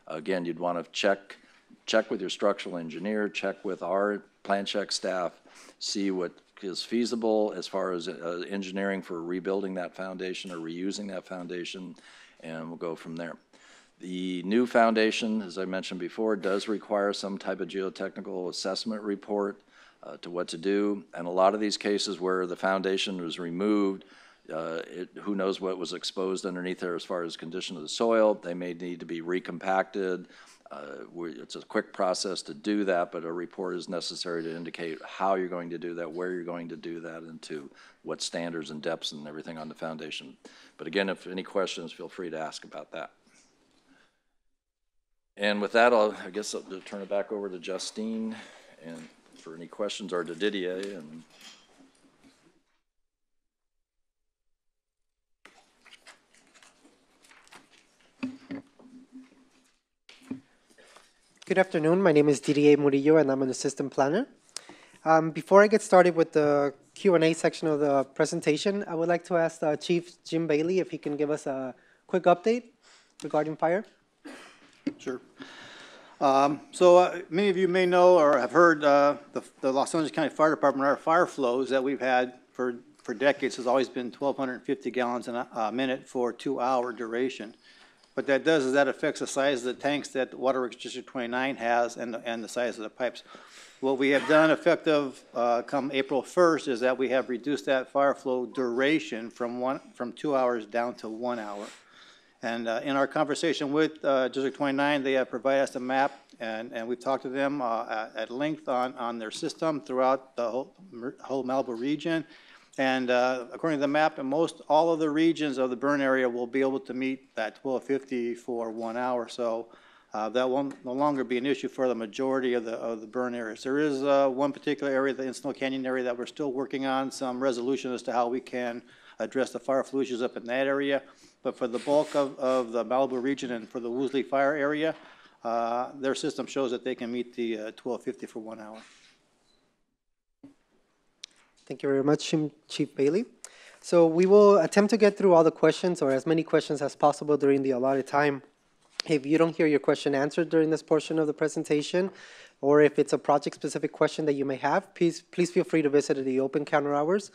Again, you'd want to check with your structural engineer, check with our plan check staff, see what is feasible as far as engineering for rebuilding that foundation or reusing that foundation, and we'll go from there. The new foundation, as I mentioned before, does require some type of geotechnical assessment report to what to do. And a lot of these cases where the foundation was removed, who knows what was exposed underneath there as far as condition of the soil. They may need to be recompacted. It's a quick process to do that, but a report is necessary to indicate how you're going to do that, where you're going to do that, and to what standards and depths and everything on the foundation. But again, if any questions, feel free to ask about that. And with that, I guess I'll turn it back over to Justine and for any questions, or to Didier. And good afternoon. My name is Didier Murillo, and I'm an assistant planner. Before I get started with the Q&A section of the presentation, I would like to ask Chief Jim Bailey if he can give us a quick update regarding fire. Sure. Many of you may know or have heard the Los Angeles County Fire Department, our fire flows that we've had for decades has always been 1,250 gallons a minute for 2-hour duration. What that does is that affects the size of the tanks that Waterworks District 29 has and the size of the pipes. What we have done effective come April 1st is that we have reduced that fire flow duration from 2 hours down to 1 hour. And in our conversation with District 29, they have provided us a map, and we've talked to them at length on their system throughout the whole Malibu region. And according to the map, most all of the regions of the burn area will be able to meet that 1250 for 1 hour. So that will no longer be an issue for the majority of the burn areas. There is one particular area, the Encino Canyon area, that we're still working on some resolution as to how we can address the fire flow issues up in that area. But for the bulk of the Malibu region and for the Woolsey fire area, their system shows that they can meet the 1250 for 1 hour. Thank you very much, Chief Bailey. So we will attempt to get through all the questions, or as many questions as possible during the allotted time. If you don't hear your question answered during this portion of the presentation, or if it's a project-specific question that you may have, please feel free to visit the open counter hours,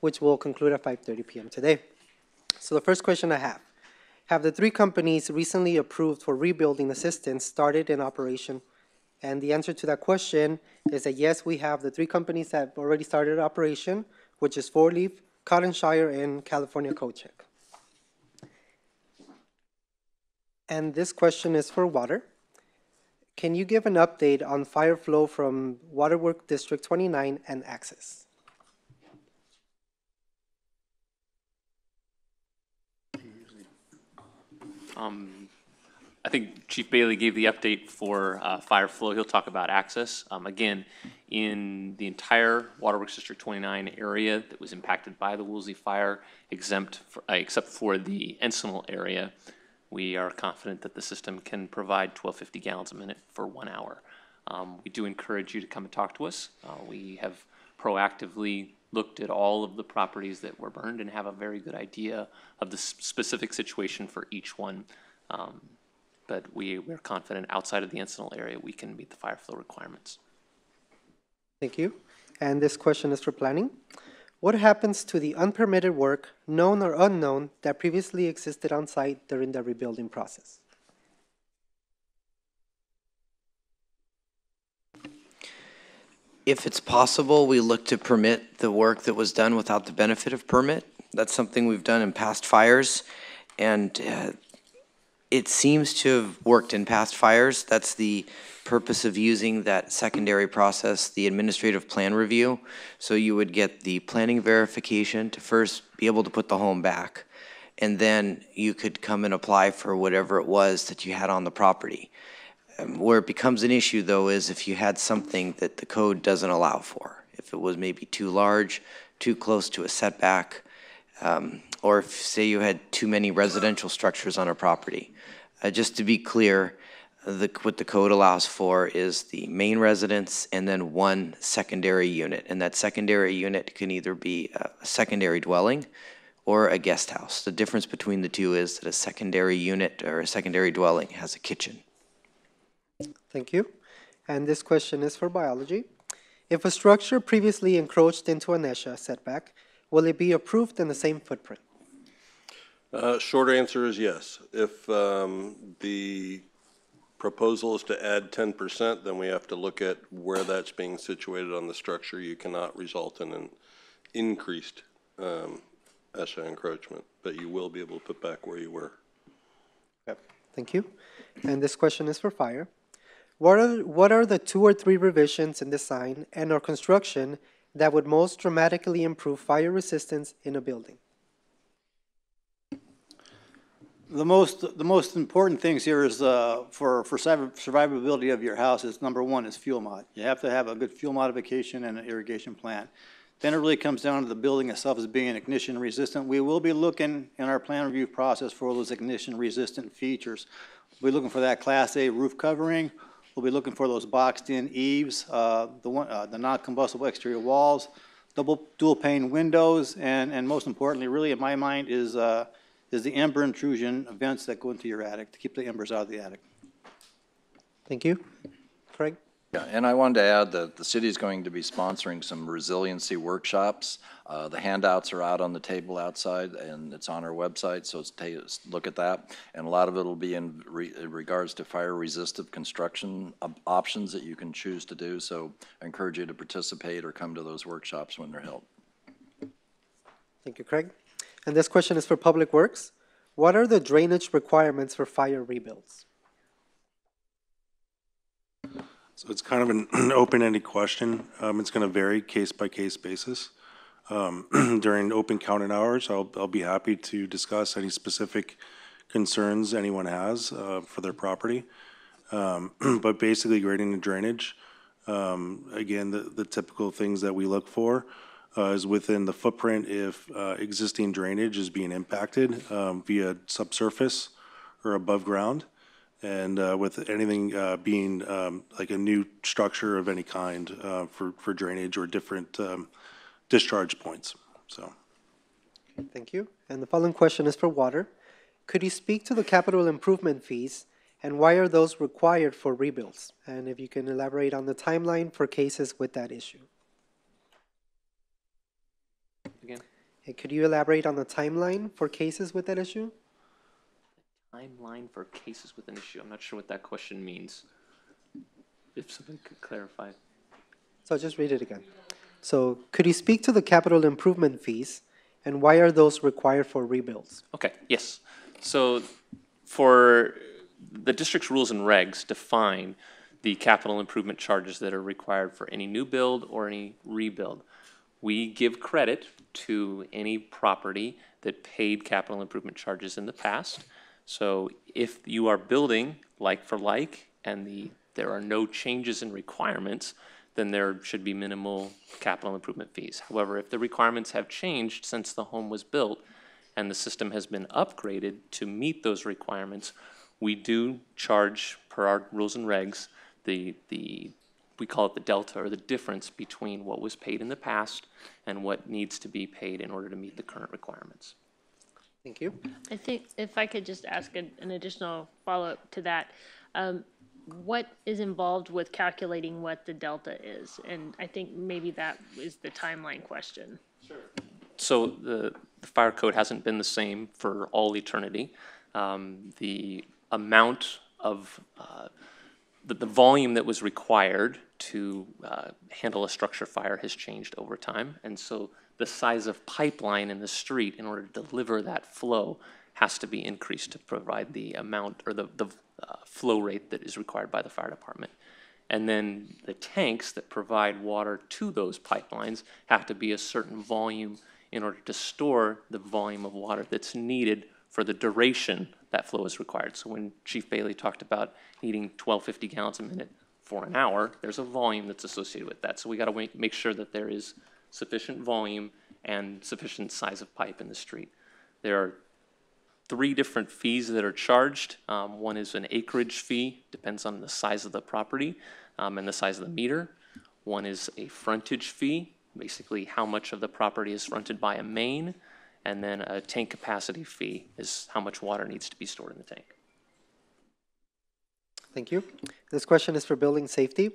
which will conclude at 5:30 p.m. today. So the first question I have the 3 companies recently approved for rebuilding assistance started in operation? And the answer to that question is that yes, we have the 3 companies that have already started operation, which is 4Leaf, Cotton Shire, and California Code Check. And this question is for water. Can you give an update on fire flow from Waterworks District 29 and access? I think Chief Bailey gave the update for fire flow. He'll talk about access. Again, in the entire Waterworks District 29 area that was impacted by the Woolsey fire, except for the Encino area, we are confident that the system can provide 1,250 gallons a minute for 1 hour. We do encourage you to come and talk to us. We have proactively looked at all of the properties that were burned and have a very good idea of the specific situation for each one. But we're confident outside of the Encino area we can meet the fire flow requirements. Thank you. And this question is for planning. What happens to the unpermitted work, known or unknown, that previously existed on site during the rebuilding process? If it's possible, we look to permit the work that was done without the benefit of permit. That's something we've done in past fires, and it seems to have worked in past fires. That's the purpose of using that secondary process, the administrative plan review. So you would get the planning verification to first be able to put the home back, and then you could come and apply for whatever it was that you had on the property. Where it becomes an issue, though, is if you had something that the code doesn't allow for. If it was maybe too large, too close to a setback, or if, say, you had too many residential structures on a property. Just to be clear, what the code allows for is the main residence and then one secondary unit. And that secondary unit can either be a secondary dwelling or a guest house. The difference between the two is that a secondary unit or a secondary dwelling has a kitchen. Thank you. And this question is for biology. If a structure previously encroached into a NESHA setback, will it be approved in the same footprint? Short answer is yes. If the proposal is to add 10%, then we have to look at where that's being situated on the structure. You cannot result in an increased ESHA encroachment, but you will be able to put back where you were. Yep. Thank you. And this question is for fire. What are the 2 or 3 revisions in design and or construction that would most dramatically improve fire resistance in a building? The most important things here is for survivability of your house is number 1 is fuel mod. You have to have a good fuel modification and an irrigation plan. Then it really comes down to the building itself as being ignition resistant. We will be looking in our plan review process for those ignition resistant features. We'll be looking for that Class A roof covering. We'll be looking for those boxed in eaves, the non-combustible exterior walls, dual pane windows, and most importantly, really in my mind, is the ember intrusion vents that go into your attic to keep the embers out of the attic. Thank you. Craig? Yeah, and I wanted to add that the city is going to be sponsoring some resiliency workshops. The handouts are out on the table outside, and it's on our website, so look at that. And a lot of it will be in regards to fire-resistant construction options that you can choose to do. So I encourage you to participate or come to those workshops when they're held. Thank you, Craig. And this question is for Public Works. What are the drainage requirements for fire rebuilds? So it's kind of an open-ended question. It's going to vary case-by-case basis. During open counted hours, I'll be happy to discuss any specific concerns anyone has for their property. But basically, grading and drainage, again, the typical things that we look for is within the footprint if existing drainage is being impacted via subsurface or above ground. And with anything being like a new structure of any kind for drainage or different discharge points. So, thank you. And the following question is for water. Could you speak to the capital improvement fees and why are those required for rebuilds? And if you can elaborate on the timeline for cases with that issue. Again? Hey, could you elaborate on the timeline for cases with that issue? Timeline for cases with an issue. I'm not sure what that question means. If somebody could clarify. So I'll just read it again. So could you speak to the capital improvement fees and why are those required for rebuilds? Okay, yes. So for the district's rules and regs define the capital improvement charges that are required for any new build or any rebuild. We give credit to any property that paid capital improvement charges in the past. So if you are building like for like and there are no changes in requirements, then there should be minimal capital improvement fees. However, if the requirements have changed since the home was built and the system has been upgraded to meet those requirements, we do charge, per our rules and regs, we call it the delta or the difference between what was paid in the past and what needs to be paid in order to meet the current requirements. Thank you. I think if I could just ask an additional follow-up to that. What is involved with calculating what the delta is? And I think maybe that is the timeline question. Sure. So the fire code hasn't been the same for all eternity. The amount of the volume that was required to handle a structure fire has changed over time. And so the size of pipeline in the street in order to deliver that flow has to be increased to provide the amount or the flow rate that is required by the fire department. And then the tanks that provide water to those pipelines have to be a certain volume in order to store the volume of water that's needed for the duration that flow is required. So when Chief Bailey talked about needing 1,250 gallons a minute for an hour, there's a volume that's associated with that. So we got to make sure that there is sufficient volume and sufficient size of pipe in the street. There are 3 different fees that are charged. One is an acreage fee, depends on the size of the property and the size of the meter. One is a frontage fee, basically how much of the property is fronted by a main. And then a tank capacity fee is how much water needs to be stored in the tank. Thank you. This question is for building safety.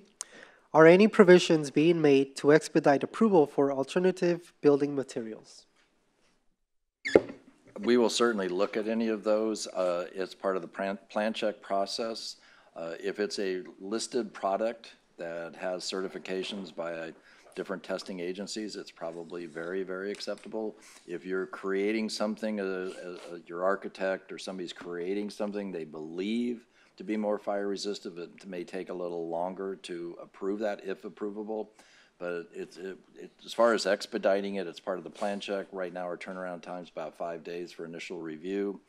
Are any provisions being made to expedite approval for alternative building materials? We will certainly look at any of those as part of the plan check process. If it's a listed product that has certifications by different testing agencies, it's probably very, very acceptable. If you're creating something, your architect or somebody's creating something they believe to be more fire resistant, it may take a little longer to approve that if approvable. But as far as expediting it, it's part of the plan check. Right now, our turnaround time is about 5 days for initial review.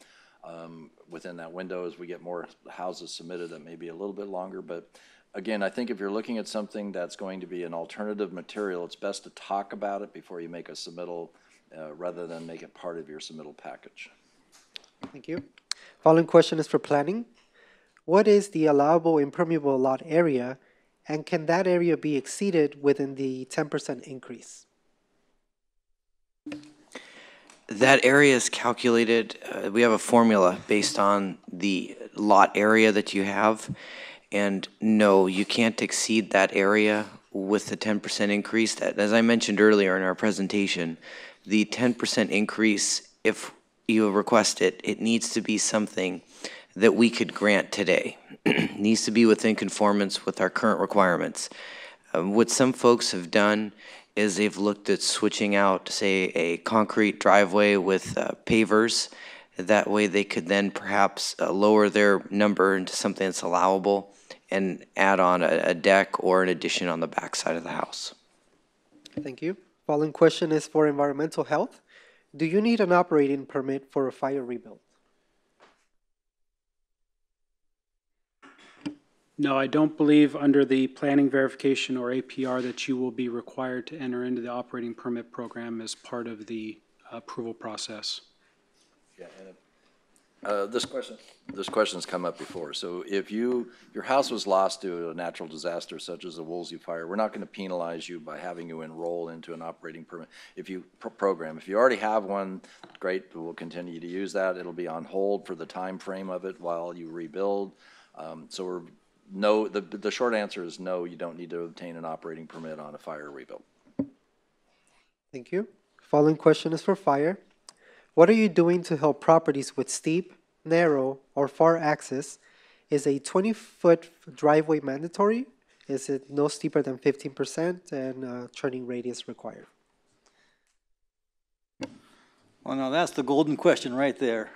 Within that window, as we get more houses submitted, that may be a little bit longer. But again, I think if you're looking at something that's going to be an alternative material, it's best to talk about it before you make a submittal rather than make it part of your submittal package. Thank you. Following question is for planning. What is the allowable impermeable lot area, and can that area be exceeded within the 10% increase? That area is calculated, we have a formula based on the lot area that you have. And no, you can't exceed that area with the 10% increase. That, as I mentioned earlier in our presentation, the 10% increase, if you request it, it needs to be something that we could grant today. It needs to be within conformance with our current requirements. What some folks have done is they've looked at switching out, say, a concrete driveway with pavers. That way they could then perhaps lower their number into something that's allowable and add on a deck or an addition on the back side of the house. Thank you. Following question is for environmental health. Do you need an operating permit for a fire rebuild? No, I don't believe under the planning verification or APR that you will be required to enter into the operating permit program as part of the approval process. Yeah, and this question's come up before. So if your house was lost due to a natural disaster such as a Woolsey fire, we're not going to penalize you by having you enroll into an operating permit program. If you already have one, great, we'll continue to use that. It'll be on hold for the time frame of it while you rebuild. No, the short answer is no, you don't need to obtain an operating permit on a fire rebuild. Thank you. Following question is for fire. What are you doing to help properties with steep, narrow, or far access? Is a 20-foot driveway mandatory? Is it no steeper than 15% and turning radius required? Well, now that's the golden question right there.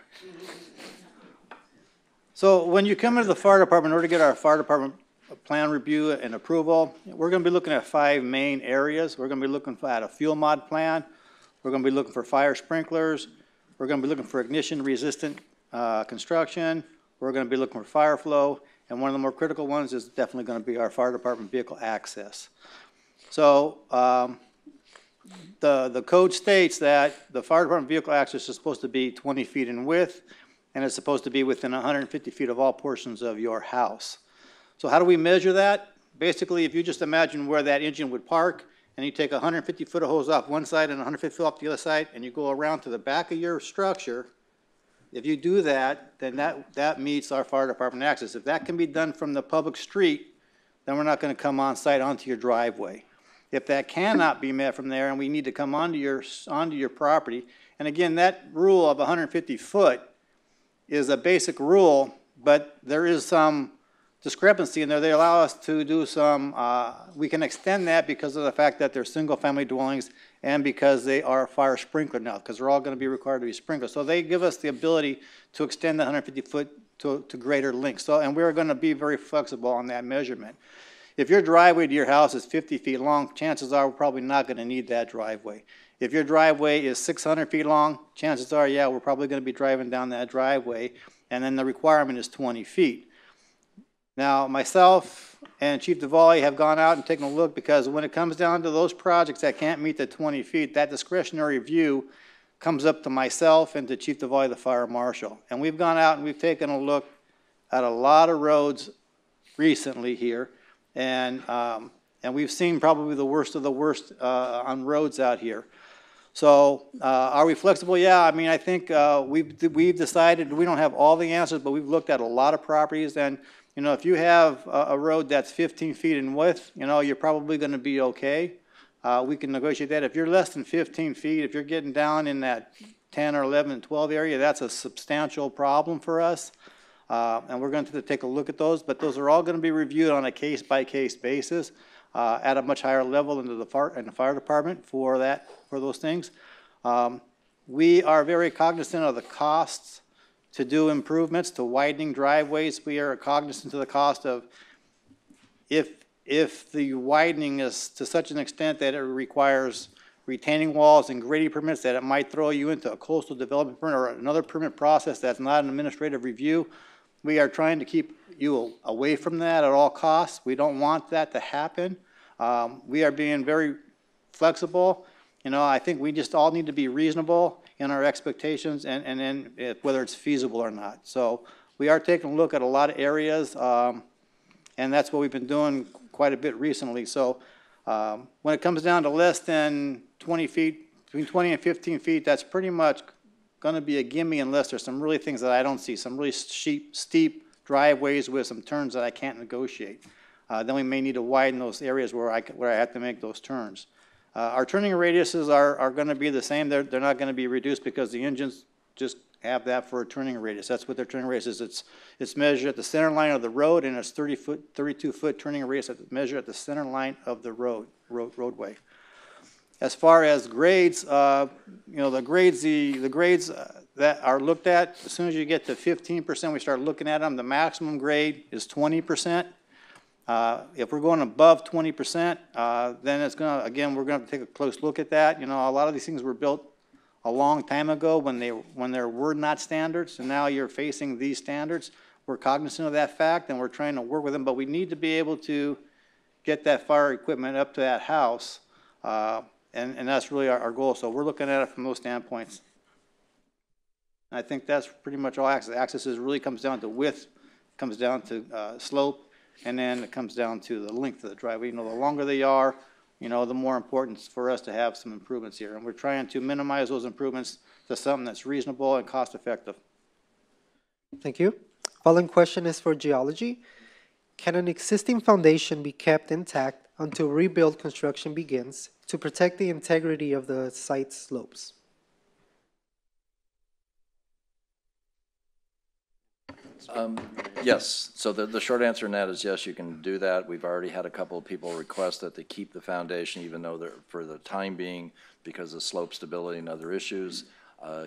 So when you come into the fire department, in order to get our fire department plan review and approval, we're going to be looking at 5 main areas. We're going to be looking at a fuel mod plan. We're going to be looking for fire sprinklers. We're going to be looking for ignition resistant construction. We're going to be looking for fire flow. And one of the more critical ones is definitely going to be our fire department vehicle access. So the code states that the fire department vehicle access is supposed to be 20 feet in width, and it's supposed to be within 150 feet of all portions of your house. So how do we measure that? Basically, if you just imagine where that engine would park, and you take 150 foot of hose off one side and 150 foot off the other side, and you go around to the back of your structure, if you do that, then that meets our fire department access. If that can be done from the public street, then we're not going to come on site onto your driveway. If that cannot be met from there and we need to come onto your property, and again, that rule of 150 foot is a basic rule, but there is some discrepancy in there. They allow us to do some, we can extend that because of the fact that they're single-family dwellings and because they are fire sprinkler now, because they're all going to be required to be sprinkled. So they give us the ability to extend the 150 foot to greater lengths. So, and we're going to be very flexible on that measurement. If your driveway to your house is 50 feet long, chances are we're probably not going to need that driveway. If your driveway is 600 feet long, chances are, yeah, we're probably going to be driving down that driveway, and then the requirement is 20 feet. Now, myself and Chief DeValle have gone out and taken a look, because when it comes down to those projects that can't meet the 20 feet, that discretionary view comes up to myself and to Chief DeVoy, the fire marshal. And we've gone out and we've taken a look at a lot of roads recently here, and we've seen probably the worst of the worst on roads out here. So are we flexible? Yeah, I mean, I think we've decided we don't have all the answers, but we've looked at a lot of properties, and you know, if you have a road that's 15 feet in width, you know, you're probably going to be okay. We can negotiate that. If you're less than 15 feet, if you're getting down in that 10 or 11 and 12 area, that's a substantial problem for us. And we're going to take a look at those, but those are all going to be reviewed on a case-by-case basis at a much higher level in the fire department for those things. We are very cognizant of the costs to do improvements, to widening driveways. We are cognizant of the cost of if the widening is to such an extent that it requires retaining walls and grading permits, that it might throw you into a coastal development permit or another permit process that's not an administrative review. We are trying to keep you away from that at all costs. We don't want that to happen. We are being very flexible. You know, I think we just all need to be reasonable in our expectations and then whether it's feasible or not. So we are taking a look at a lot of areas, and that's what we've been doing quite a bit recently. So when it comes down to less than 20 feet, between 20 and 15 feet, that's pretty much going to be a gimme unless there's some really things that I don't see, some really steep driveways with some turns that I can't negotiate. Then we may need to widen those areas where I have to make those turns. Our turning radiuses are going to be the same. They're not going to be reduced because the engines just have that for a turning radius. That's what their turning radius is. It's measured at the center line of the road, and it's 32-foot turning radius measured at the center line of the roadway. As far as grades, you know, the grades that are looked at, as soon as you get to 15%, we start looking at them. The maximum grade is 20%. If we're going above 20%, then it's going to, again, we're going to take a close look at that. You know, a lot of these things were built a long time ago when there were not standards, and now you're facing these standards. We're cognizant of that fact, and we're trying to work with them, but we need to be able to get that fire equipment up to that house, and that's really our goal. So we're looking at it from those standpoints. And I think that's pretty much all access. Access really comes down to width, comes down to slope, and then it comes down to the length of the driveway. You know, the longer they are, you know, the more important it's for us to have some improvements here. And we're trying to minimize those improvements to something that's reasonable and cost effective. Thank you. Following question is for geology. Can an existing foundation be kept intact until rebuild construction begins to protect the integrity of the site's slopes? Yes. So the short answer in that is yes, you can do that. We've already had a couple of people request that they keep the foundation, even though they're, for the time being, because of slope stability and other issues.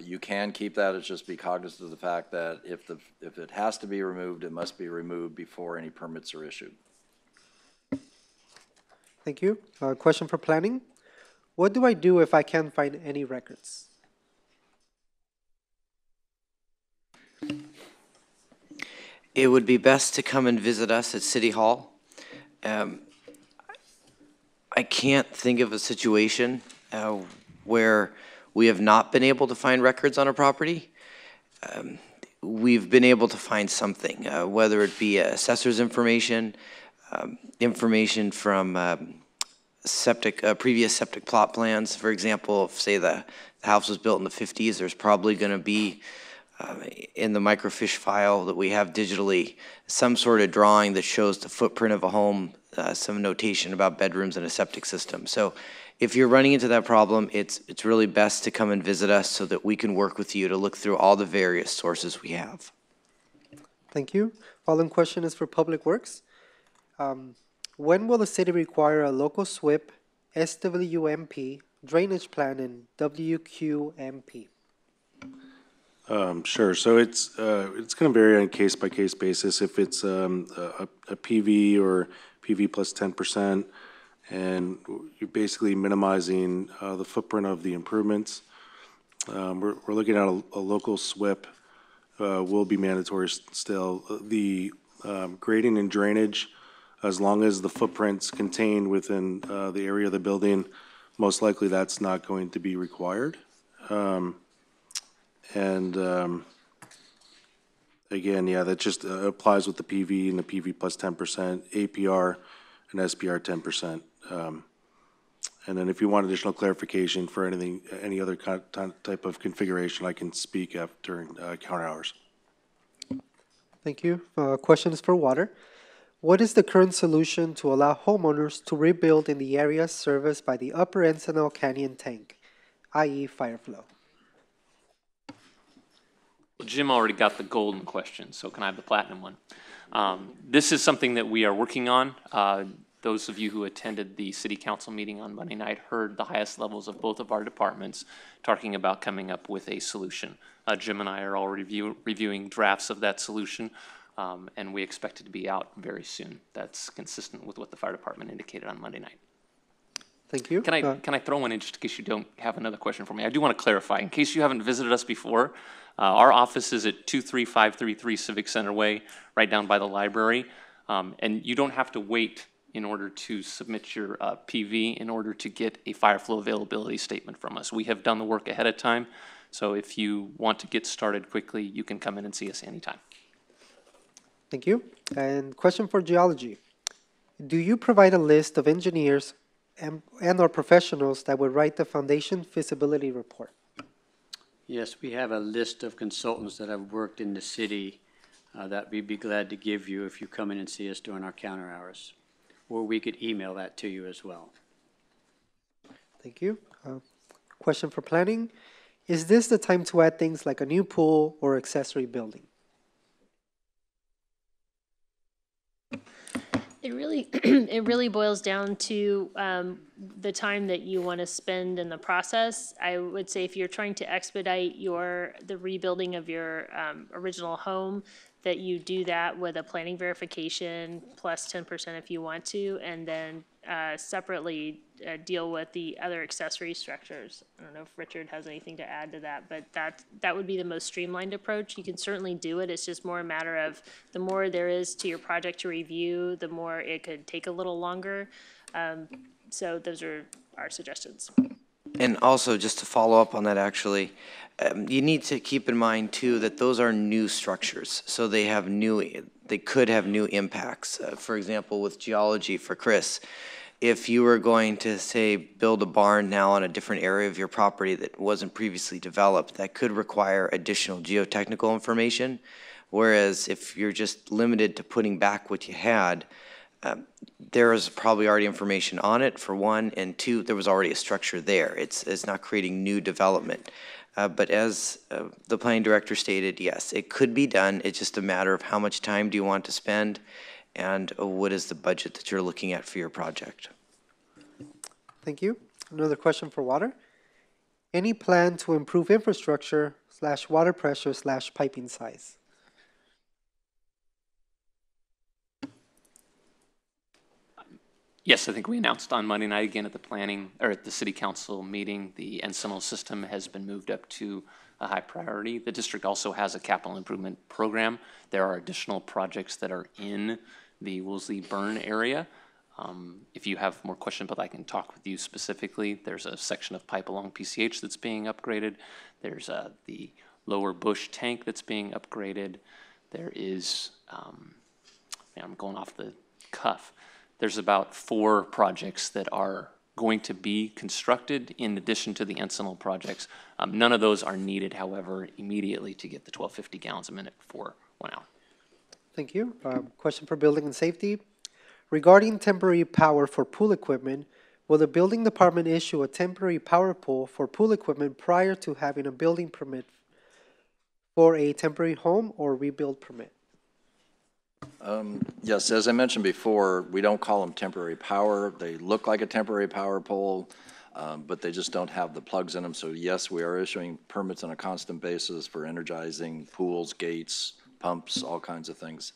You can keep that. It's just be cognizant of the fact that if it has to be removed, it must be removed before any permits are issued. Thank you. Question for planning. What do I do if I can't find any records? It would be best to come and visit us at City Hall. I can't think of a situation where we have not been able to find records on a property. We've been able to find something, whether it be assessor's information, information from previous septic plot plans. For example, if, say, the house was built in the 50s, there's probably going to be in the microfiche file that we have digitally some sort of drawing that shows the footprint of a home, some notation about bedrooms and a septic system. So if you're running into that problem, it's really best to come and visit us so that we can work with you to look through all the various sources we have. Thank you. Following question is for Public Works. When will the city require a local SWIP, SWMP, drainage plan, and WQMP? Sure. So it's going to vary on a case-by-case basis. If it's a PV or PV plus 10%, and you're basically minimizing the footprint of the improvements, we're looking at a local SWIP will be mandatory still. The grading and drainage, as long as the footprint's contained within the area of the building, most likely that's not going to be required. And again, yeah, that just applies with the PV and the PV plus 10%, APR and SPR 10%. And then if you want additional clarification for anything, any other type of configuration, I can speak after counter hours. Thank you. Question is for water. What is the current solution to allow homeowners to rebuild in the areas serviced by the Upper Encinal Canyon tank, i.e. fire flow? Well, Jim already got the golden question, so can I have the platinum one? This is something that we are working on. Those of you who attended the city council meeting on Monday night heard the highest levels of both of our departments talking about coming up with a solution. Jim and I are already reviewing drafts of that solution, and we expect it to be out very soon. That's consistent with what the fire department indicated on Monday night. Thank you. Can I throw one in just in case you don't have another question for me? I do want to clarify, in case you haven't visited us before, our office is at 23533 Civic Center Way, right down by the library, and you don't have to wait in order to submit your PV in order to get a fire flow availability statement from us. We have done the work ahead of time, so if you want to get started quickly, you can come in and see us anytime. Thank you. And question for geology. Do you provide a list of engineers and or professionals that would write the foundation feasibility report? Yes, we have a list of consultants that have worked in the city that we'd be glad to give you if you come in and see us during our counter hours. Or we could email that to you as well. Thank you. Question for planning. Is this the time to add things like a new pool or accessory building? It really boils down to the time that you want to spend in the process. I would say if you're trying to expedite the rebuilding of your original home, that you do that with a planning verification plus 10% if you want to, and then separately deal with the other accessory structures. I don't know if Richard has anything to add to that, but that would be the most streamlined approach. You can certainly do it. It's just more a matter of the more there is to your project to review, the more it could take a little longer. So those are our suggestions. And also, just to follow up on that, actually, you need to keep in mind too that those are new structures, so they could have new impacts. For example, with geology for Chris, if you were going to say build a barn now on a different area of your property that wasn't previously developed, that could require additional geotechnical information. Whereas if you're just limited to putting back what you had, there is probably already information on it, for one, and two, there was already a structure there. It's not creating new development. But as the planning director stated, yes, it could be done. It's just a matter of how much time do you want to spend and what is the budget that you're looking at for your project. Thank you. Another question for water. Any plan to improve infrastructure / water pressure / piping size? Yes, I think we announced on Monday night again at the city council meeting, the Encinal system has been moved up to a high priority. The district also has a capital improvement program. There are additional projects that are in the Woolsey burn area. If you have more questions, but I can talk with you specifically. There's a section of pipe along PCH that's being upgraded. There's the lower bush tank that's being upgraded. There is, I'm going off the cuff. There's about 4 projects that are going to be constructed in addition to the Encinal projects. None of those are needed, however, immediately to get the 1250 gallons a minute for 1 hour. Thank you. Question for building and safety. Regarding temporary power for pool equipment, will the building department issue a temporary power pole for pool equipment prior to having a building permit for a temporary home or rebuild permit? Yes, as I mentioned before, we don't call them temporary power. They look like a temporary power pole, but they just don't have the plugs in them. So yes, we are issuing permits on a constant basis for energizing pools, gates, pumps, all kinds of things.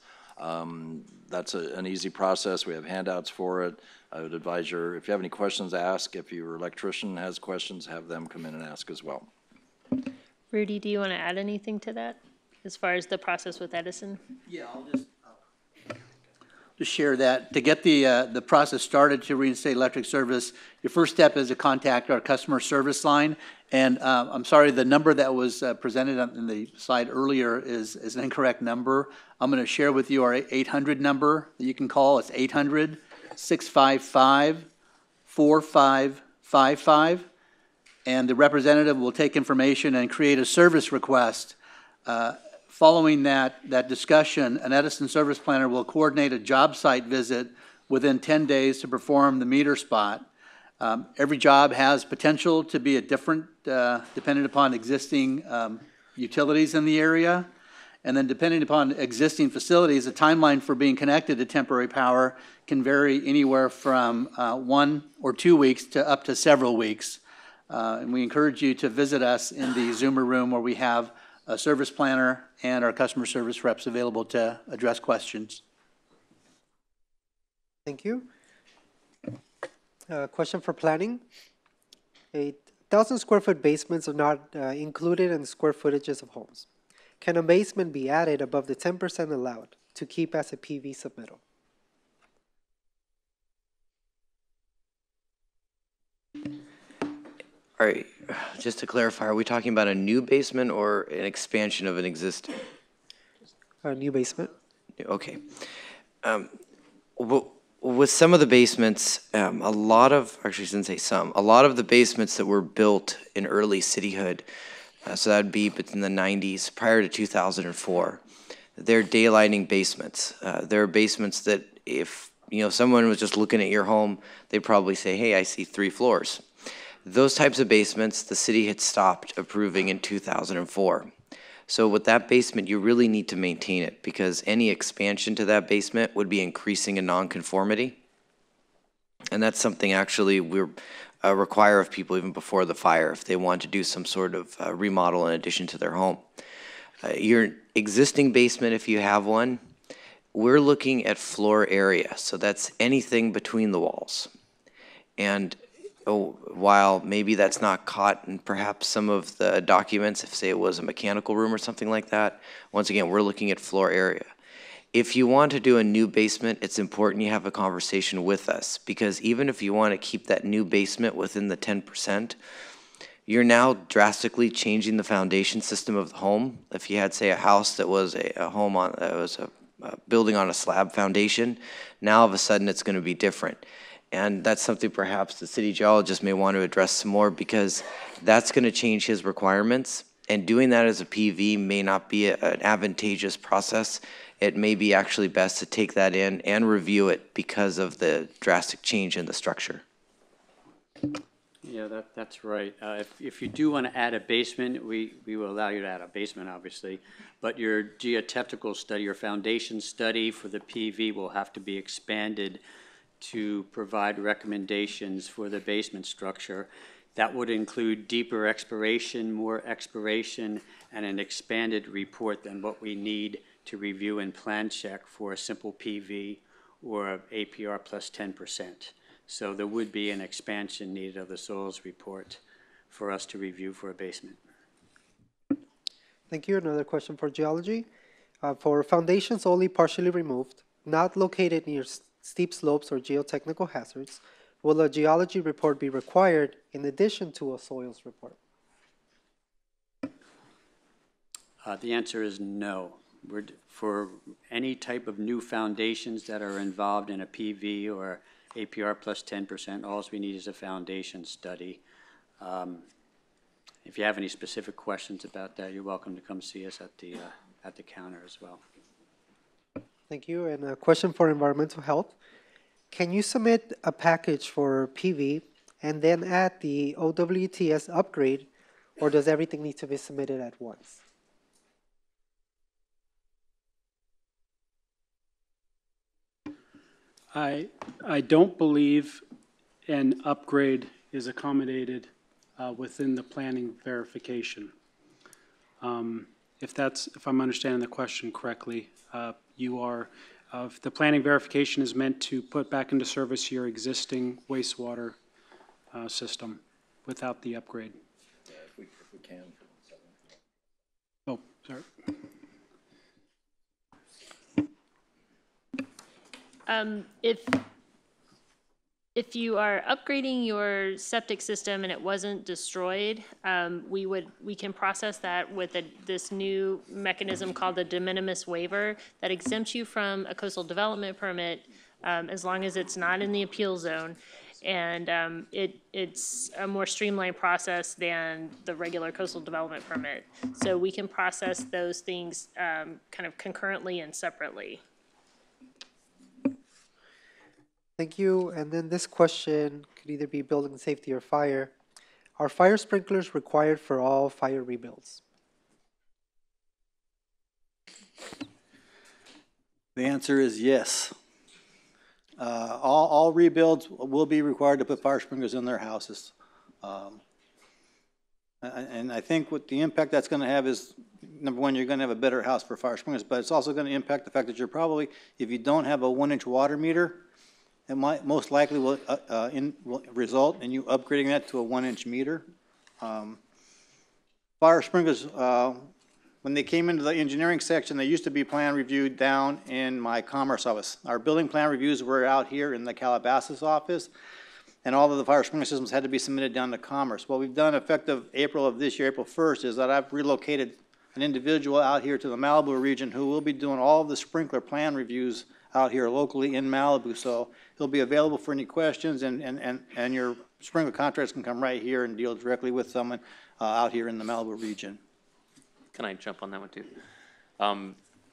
That's an easy process. We have handouts for it. I would advise if you have any questions, ask. If your electrician has questions, have them come in and ask as well. Rudy, do you want to add anything to that as far as the process with Edison? Yeah, to share that. To get the process started to reinstate electric service, your first step is to contact our customer service line. And I'm sorry, the number that was presented in the slide earlier is an incorrect number. I'm going to share with you our 800 number that you can call. It's 800-655-4555. And the representative will take information and create a service request. Following that discussion, an Edison service planner will coordinate a job site visit within 10 days to perform the meter spot. Every job has potential to be a different, depending upon existing utilities in the area. And then depending upon existing facilities, the timeline for being connected to temporary power can vary anywhere from 1 or 2 weeks to up to several weeks. And we encourage you to visit us in the Zoomer room where we have a service planner and our customer service reps available to address questions. Thank you. Question for planning. 1,000 square foot basements are not included in the square footages of homes. Can a basement be added above the 10% allowed to keep as a PV submittal? All right, just to clarify, are we talking about a new basement or an expansion of an existing? A new basement. Okay. With some of the basements, a lot of the basements that were built in early cityhood, so that'd be in the 90s, prior to 2004, they're daylighting basements. They're basements that if someone was just looking at your home, they'd probably say, hey, I see 3 floors. Those types of basements, the city had stopped approving in 2004. So with that basement, you really need to maintain it because any expansion to that basement would be increasing in nonconformity. And that's something actually we require of people even before the fire if they want to do some sort of remodel in addition to their home. Your existing basement, if you have one, we're looking at floor area. So that's anything between the walls. And while maybe that's not caught in perhaps some of the documents, if say it was a mechanical room or something like that, once again, we're looking at floor area. If you want to do a new basement, it's important you have a conversation with us because even if you want to keep that new basement within the 10%, you're now drastically changing the foundation system of the home. If you had, say, a house that was a home on, was a building on a slab foundation, now all of a sudden it's going to be different. And that's something perhaps the city geologist may want to address some more because that's going to change his requirements. And doing that as a PV may not be an advantageous process. It may be actually best to take that in and review it because of the drastic change in the structure. Yeah, that's right. If you do want to add a basement, we will allow you to add a basement, obviously. But your geotechnical study, your foundation study for the PV will have to be expanded to provide recommendations for the basement structure. That would include deeper exploration, more exploration, and an expanded report than what we need to review and plan check for a simple PV or APR plus 10%. So there would be an expansion needed of the soils report for us to review for a basement. Thank you. Another question for geology. For foundations only partially removed, not located near steep slopes or geotechnical hazards, will a geology report be required in addition to a soils report? The answer is no. For any type of new foundations that are involved in a PV or APR plus 10%, all we need is a foundation study. If you have any specific questions about that, you're welcome to come see us at the counter as well. Thank you. And a question for environmental health. Can you submit a package for PV and then add the OWTS upgrade, or does everything need to be submitted at once? I don't believe an upgrade is accommodated within the planning verification. If I'm understanding the question correctly, if the planning verification is meant to put back into service your existing wastewater system without the upgrade. Yeah, if we can. Oh, sorry. If you are upgrading your septic system and it wasn't destroyed, we can process that with this new mechanism called the de minimis waiver that exempts you from a coastal development permit as long as it's not in the appeal zone. And it's a more streamlined process than the regular coastal development permit. So we can process those things kind of concurrently and separately. Thank you. And then this question could either be building safety or fire. Are fire sprinklers required for all fire rebuilds? The answer is yes. All rebuilds will be required to put fire sprinklers in their houses. And I think what the impact that's going to have is, number one, you're going to have a better house for fire sprinklers, but it's also going to impact the fact that you're probably, if you don't have a 1-inch water meter, it might most likely will result in you upgrading that to a 1-inch meter. Fire sprinklers, when they came into the engineering section, they used to be plan reviewed down in my commerce office. Our building plan reviews were out here in the Calabasas office, and all of the fire sprinkler systems had to be submitted down to commerce. What we've done effective April of this year, April 1st, is that I've relocated an individual out here to the Malibu region who will be doing all of the sprinkler plan reviews out here locally in Malibu. So he'll be available for any questions, and your sprinkler contractors can come right here and deal directly with someone out here in the Malibu region. Can I jump on that one too?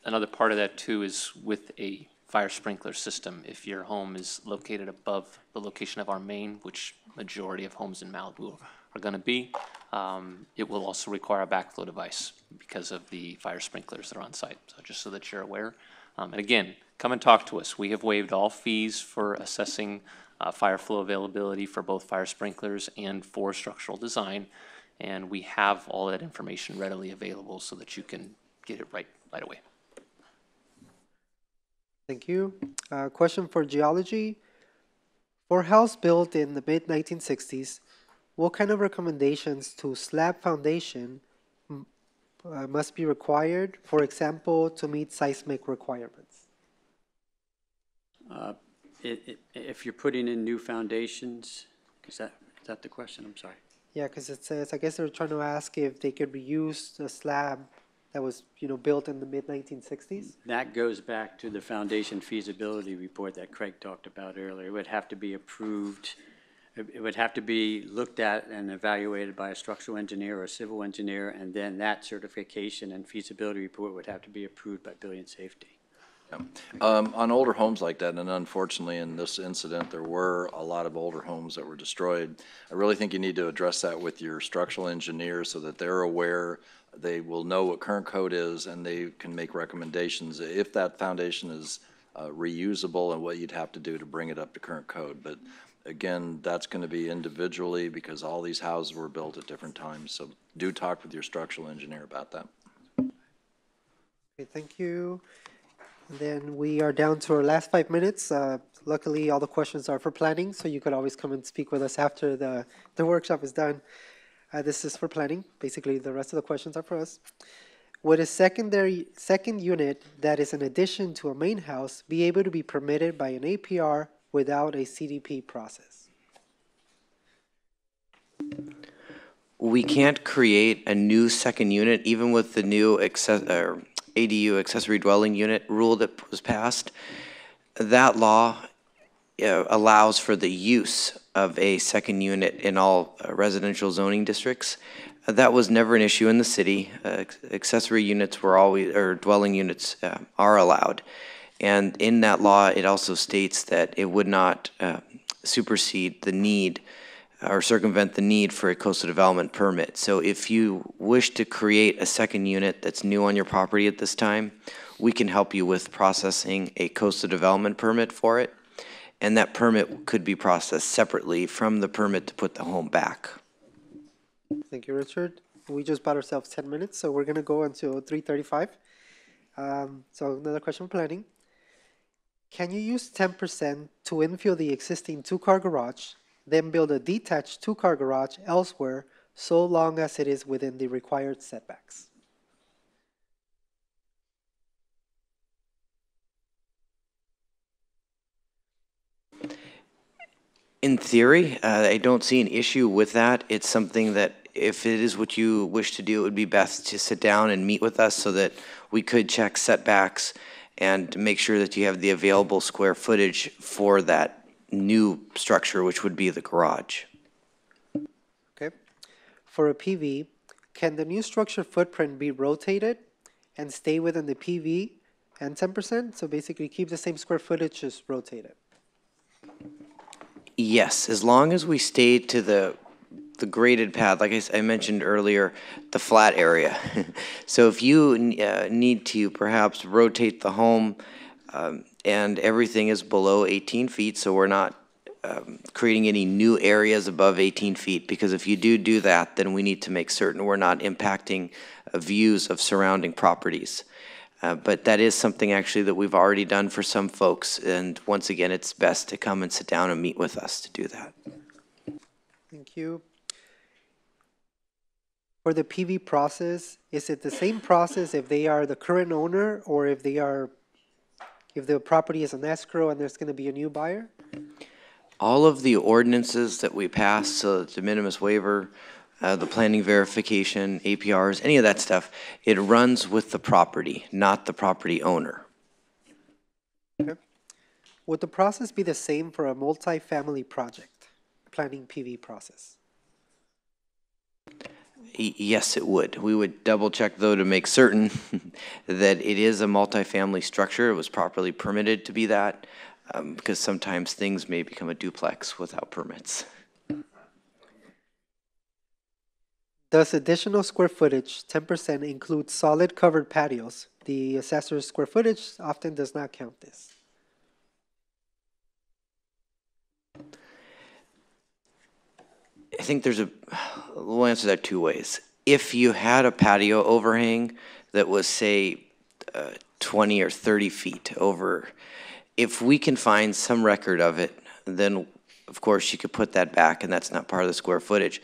Another part of that too is with a fire sprinkler system. If your home is located above the location of our main, which majority of homes in Malibu are going to be, it will also require a backflow device because of the fire sprinklers that are on site. So just so that you're aware. And again, come and talk to us. We have waived all fees for assessing fire flow availability for both fire sprinklers and for structural design. And we have all that information readily available so that you can get it right away. Thank you. Question for geology. For a house built in the mid-1960s, what kind of recommendations to slab foundation must be required, for example, to meet seismic requirements? If you're putting in new foundations, is that the question? I'm sorry. Yeah, because it says, I guess they're trying to ask if they could reuse the slab that was, built in the mid-1960s. That goes back to the foundation feasibility report that Craig talked about earlier. It would have to be approved. It would have to be looked at and evaluated by a structural engineer or a civil engineer, and then that certification and feasibility report would have to be approved by Building Safety. On older homes like that, and unfortunately in this incident, there were a lot of older homes that were destroyed. I really think you need to address that with your structural engineer so that they're aware, they will know what current code is, and they can make recommendations if that foundation is reusable and what you'd have to do to bring it up to current code. But again, that's going to be individually because all these houses were built at different times. So do talk with your structural engineer about that. Okay, thank you. And then we are down to our last 5 minutes. Luckily, all the questions are for planning, so you could always come and speak with us after the workshop is done. This is for planning. Basically, the rest of the questions are for us. Would a second unit that is an addition to a main house be able to be permitted by an APR without a CDP process? We can't create a new second unit, even with the new ADU accessory dwelling unit rule that was passed. That law allows for the use of a second unit in all residential zoning districts. That was never an issue in the city. Accessory units were always, or dwelling units are allowed. And in that law, it also states that it would not supersede the need or circumvent the need for a coastal development permit. So if you wish to create a second unit that's new on your property at this time, we can help you with processing a coastal development permit for it. And that permit could be processed separately from the permit to put the home back. Thank you, Richard. We just bought ourselves 10 minutes, so we're going to go until 3:35. So another question for planning. Can you use 10% to infill the existing two-car garage, then build a detached two-car garage elsewhere, so long as it is within the required setbacks? In theory, I don't see an issue with that. It's something that if it is what you wish to do, it would be best to sit down and meet with us so that we could check setbacks and make sure that you have the available square footage for that new structure, which would be the garage. Okay. For a PV, can the new structure footprint be rotated and stay within the PV and 10%? So basically keep the same square footage, just rotate it. Yes, as long as we stay to the graded path, like I mentioned earlier, the flat area. So if you need to perhaps rotate the home and everything is below 18 feet, so we're not creating any new areas above 18 feet, because if you do that, then we need to make certain we're not impacting views of surrounding properties. But that is something actually that we've already done for some folks, and once again, it's best to come and sit down and meet with us to do that. Thank you. For the PV process, is it the same process if they are the current owner or if the property is an escrow and there's going to be a new buyer? All of the ordinances that we pass, so the de minimis waiver, the planning verification, APRs, any of that stuff, it runs with the property, not the property owner. Okay. Would the process be the same for a multi-family project, planning PV process? Yes, it would. We would double check though to make certain that it is a multifamily structure. It was properly permitted to be that, because sometimes things may become a duplex without permits. Does additional square footage, 10%, include solid covered patios? The assessor's square footage often does not count this. I think we'll answer that two ways. If you had a patio overhang that was, say, 20 or 30 feet over, if we can find some record of it, then of course you could put that back, and that's not part of the square footage.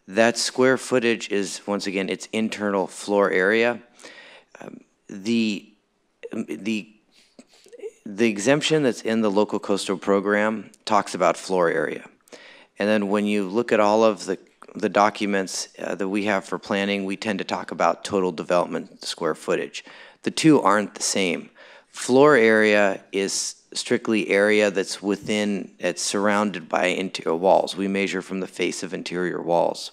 That square footage is, once again, it's internal floor area. The exemption that's in the local coastal program talks about floor area. And then when you look at all of the documents that we have for planning, we tend to talk about total development square footage. The two aren't the same. Floor area is strictly area that's within, it's surrounded by interior walls. We measure from the face of interior walls.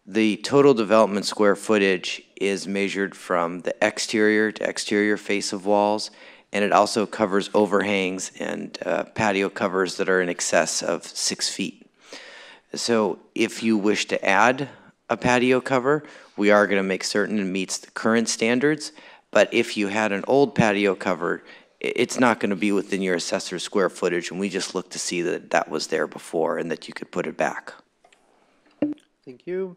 The total development square footage is measured from the exterior to exterior face of walls, and it also covers overhangs and patio covers that are in excess of 6 feet. So if you wish to add a patio cover, we are going to make certain it meets the current standards, but if you had an old patio cover, it's not going to be within your assessor's square footage, and we just look to see that that was there before and that you could put it back. Thank you.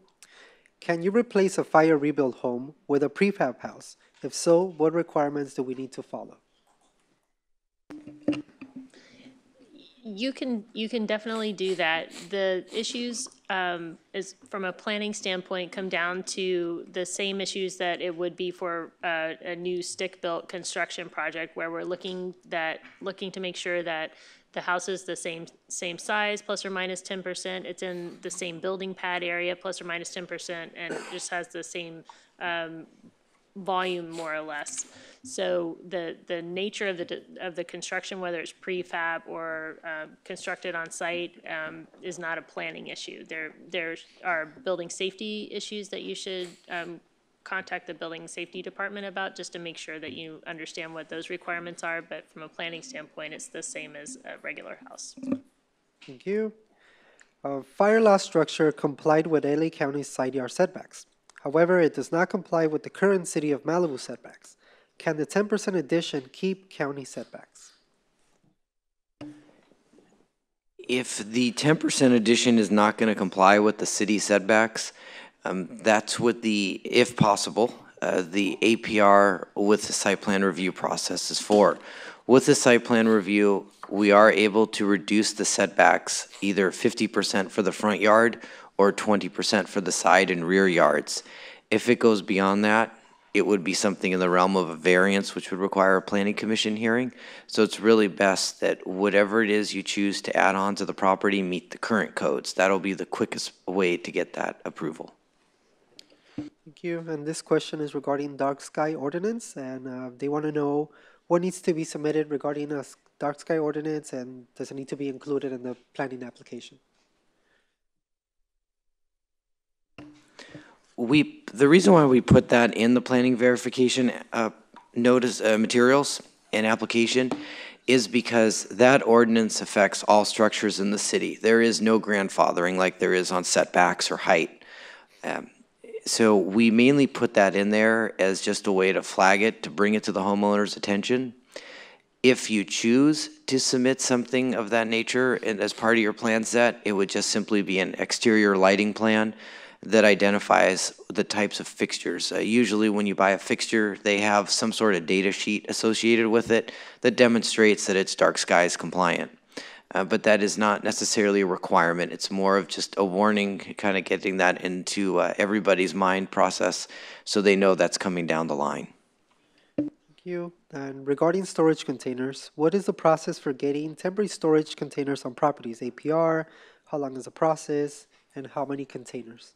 Can you replace a fire rebuild home with a prefab house? If so, what requirements do we need to follow? You can definitely do that. The issues is from a planning standpoint come down to the same issues that it would be for a new stick-built construction project, where we're looking to make sure that the house is the same size, plus or minus 10%. It's in the same building pad area, plus or minus 10%, and it just has the same volume, more or less. So the nature of the construction, whether it's prefab or constructed on site, is not a planning issue. There are building safety issues that you should contact the building safety department about, just to make sure that you understand what those requirements are. But from a planning standpoint, it's the same as a regular house. Thank you. Fire loss structure complied with LA County's side yard setbacks. However, it does not comply with the current City of Malibu setbacks. Can the 10% addition keep county setbacks? If the 10% addition is not going to comply with the city setbacks, that's what if possible, the APR with the site plan review process is for. With the site plan review, we are able to reduce the setbacks either 50% for the front yard or 20% for the side and rear yards. If it goes beyond that, it would be something in the realm of a variance, which would require a planning commission hearing. So it's really best that whatever it is you choose to add on to the property meet the current codes. That'll be the quickest way to get that approval. Thank you. And this question is regarding dark sky ordinance, and they want to know what needs to be submitted regarding a dark sky ordinance, and does it need to be included in the planning application? The reason why we put that in the planning verification notice materials and application is because that ordinance affects all structures in the city. There is no grandfathering like there is on setbacks or height. So we mainly put that in there as just a way to flag it, to bring it to the homeowner's attention. If you choose to submit something of that nature and as part of your plan set, it would just simply be an exterior lighting plan that identifies the types of fixtures. Usually when you buy a fixture, they have some sort of data sheet associated with it that demonstrates that it's dark skies compliant. But that is not necessarily a requirement. It's more of just a warning, kind of getting that into everybody's mind process so they know that's coming down the line. Thank you. And regarding storage containers, what is the process for getting temporary storage containers on properties? APR, how long is the process, and how many containers?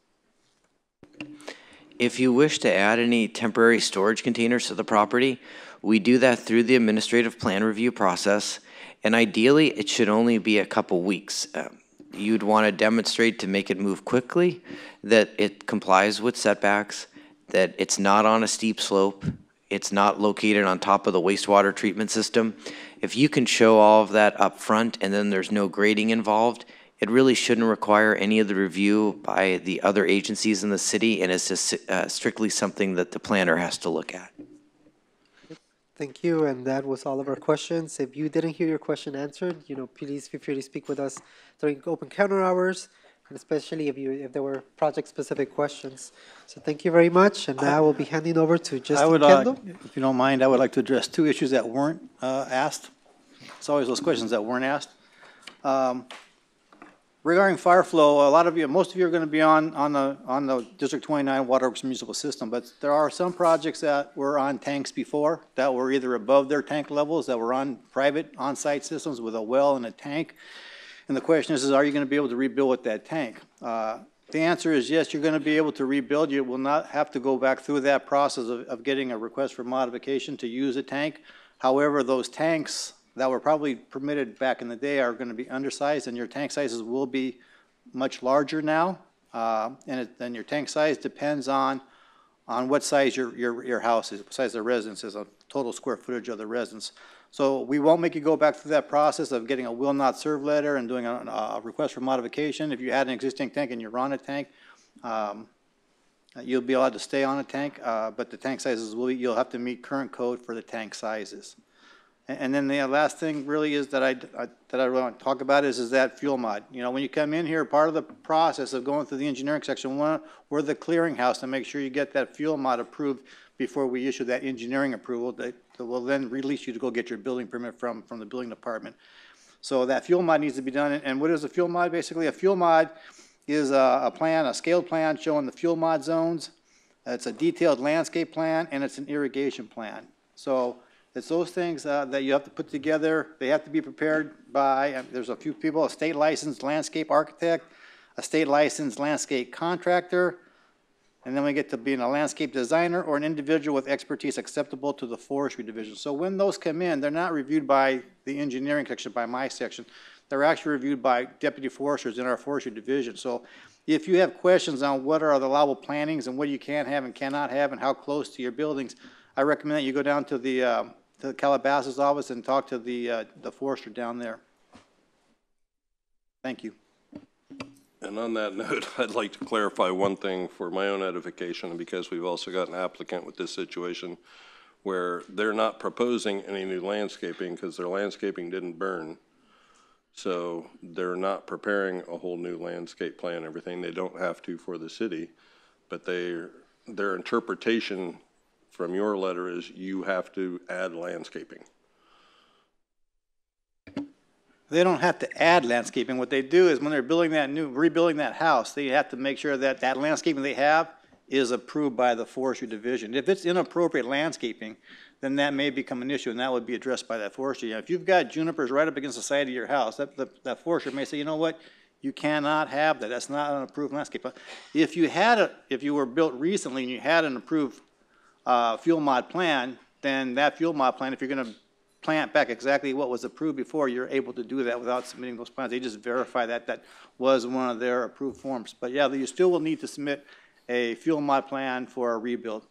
If you wish to add any temporary storage containers to the property, we do that through the administrative plan review process, and ideally it should only be a couple weeks. You'd want to demonstrate to make it move quickly, that it complies with setbacks, that it's not on a steep slope, it's not located on top of the wastewater treatment system. If you can show all of that up front and then there's no grading involved, it really shouldn't require any of the review by the other agencies in the city, and it's just strictly something that the planner has to look at. Thank you, and that was all of our questions. If you didn't hear your question answered, please feel free to speak with us during open counter hours, and especially if there were project-specific questions. So thank you very much, and now we'll be handing over to Justin Kendall. If you don't mind, I would like to address two issues that weren't asked. It's always those questions that weren't asked. Regarding fire flow, most of you are going to be on the District 29 Waterworks Municipal System, but there are some projects that were on tanks before that were either above their tank levels, that were on private on-site systems with a well and a tank. And the question is are you going to be able to rebuild with that tank? The answer is yes, you're going to be able to rebuild. You will not have to go back through that process of getting a request for modification to use a tank. However, those tanks that were probably permitted back in the day are going to be undersized, and your tank sizes will be much larger now. And your tank size depends on what size your house is, what size the residence is, a total square footage of the residence. So we won't make you go back through that process of getting a will not serve letter and doing a request for modification. If you had an existing tank and you're on a tank, you'll be allowed to stay on a tank, but the tank sizes you'll have to meet current code for the tank sizes. And then the last thing really is that I really want to talk about is that fuel mod. When you come in here, part of the process of going through the engineering section, we're the clearinghouse to make sure you get that fuel mod approved before we issue that engineering approval that will then release you to go get your building permit from the building department. So that fuel mod needs to be done. And what is a fuel mod? Basically, a fuel mod is a scaled plan showing the fuel mod zones. It's a detailed landscape plan, and it's an irrigation plan. So it's those things that you have to put together. They have to be prepared by, there's a few people, a state licensed landscape architect, a state licensed landscape contractor, and then we get to being a landscape designer or an individual with expertise acceptable to the forestry division. So when those come in, they're not reviewed by the engineering section, by my section. They're actually reviewed by deputy foresters in our forestry division. So if you have questions on what are the allowable plantings and what you can have and cannot have and how close to your buildings, I recommend that you go down to the Calabasas office and talk to the forester down there. Thank you. And on that note, I'd like to clarify one thing for my own edification, because we've also got an applicant with this situation where they're not proposing any new landscaping because their landscaping didn't burn. So they're not preparing a whole new landscape plan, everything. They don't have to for the city, but their interpretation from your letter is you have to add landscaping. They don't have to add landscaping. What they do is when they're rebuilding that house, they have to make sure that that landscaping they have is approved by the forestry division. If it's inappropriate landscaping, then that may become an issue, and that would be addressed by that forestry. If you've got junipers right up against the side of your house, that forester may say, you know what, you cannot have that. That's not an approved landscape. If you were built recently and you had an approved fuel mod plan, then that fuel mod plan, if you're going to plant back exactly what was approved before, you're able to do that without submitting those plans. They just verify that that was one of their approved forms. But yeah, you still will need to submit a fuel mod plan for a rebuild.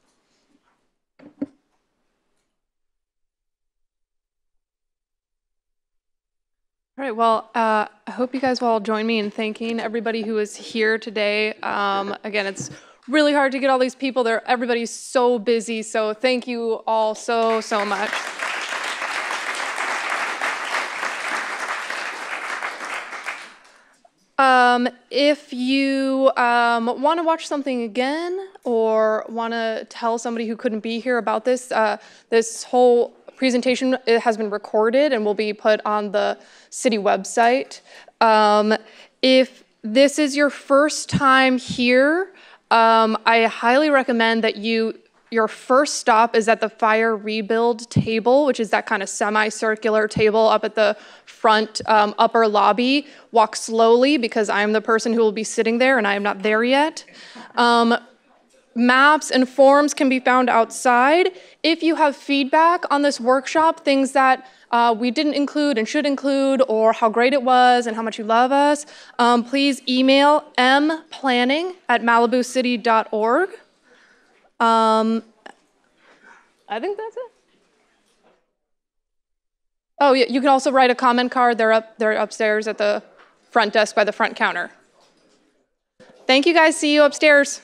All right, well, I hope you guys will all join me in thanking everybody who is here today. Again, it's really hard to get all these people there. Everybody's so busy, so thank you all so much. If you want to watch something again or want to tell somebody who couldn't be here about this, this whole presentation has been recorded and will be put on the city website. If this is your first time here, I highly recommend that your first stop is at the fire rebuild table, which is that kind of semicircular table up at the front upper lobby. Walk slowly because I'm the person who will be sitting there and I am not there yet. Maps and forms can be found outside. If you have feedback on this workshop, things that we didn't include and should include, or how great it was and how much you love us, please email mplanning@malibucity.org. I think that's it. Oh, yeah, you can also write a comment card. They're upstairs at the front desk by the front counter. Thank you guys. See you upstairs.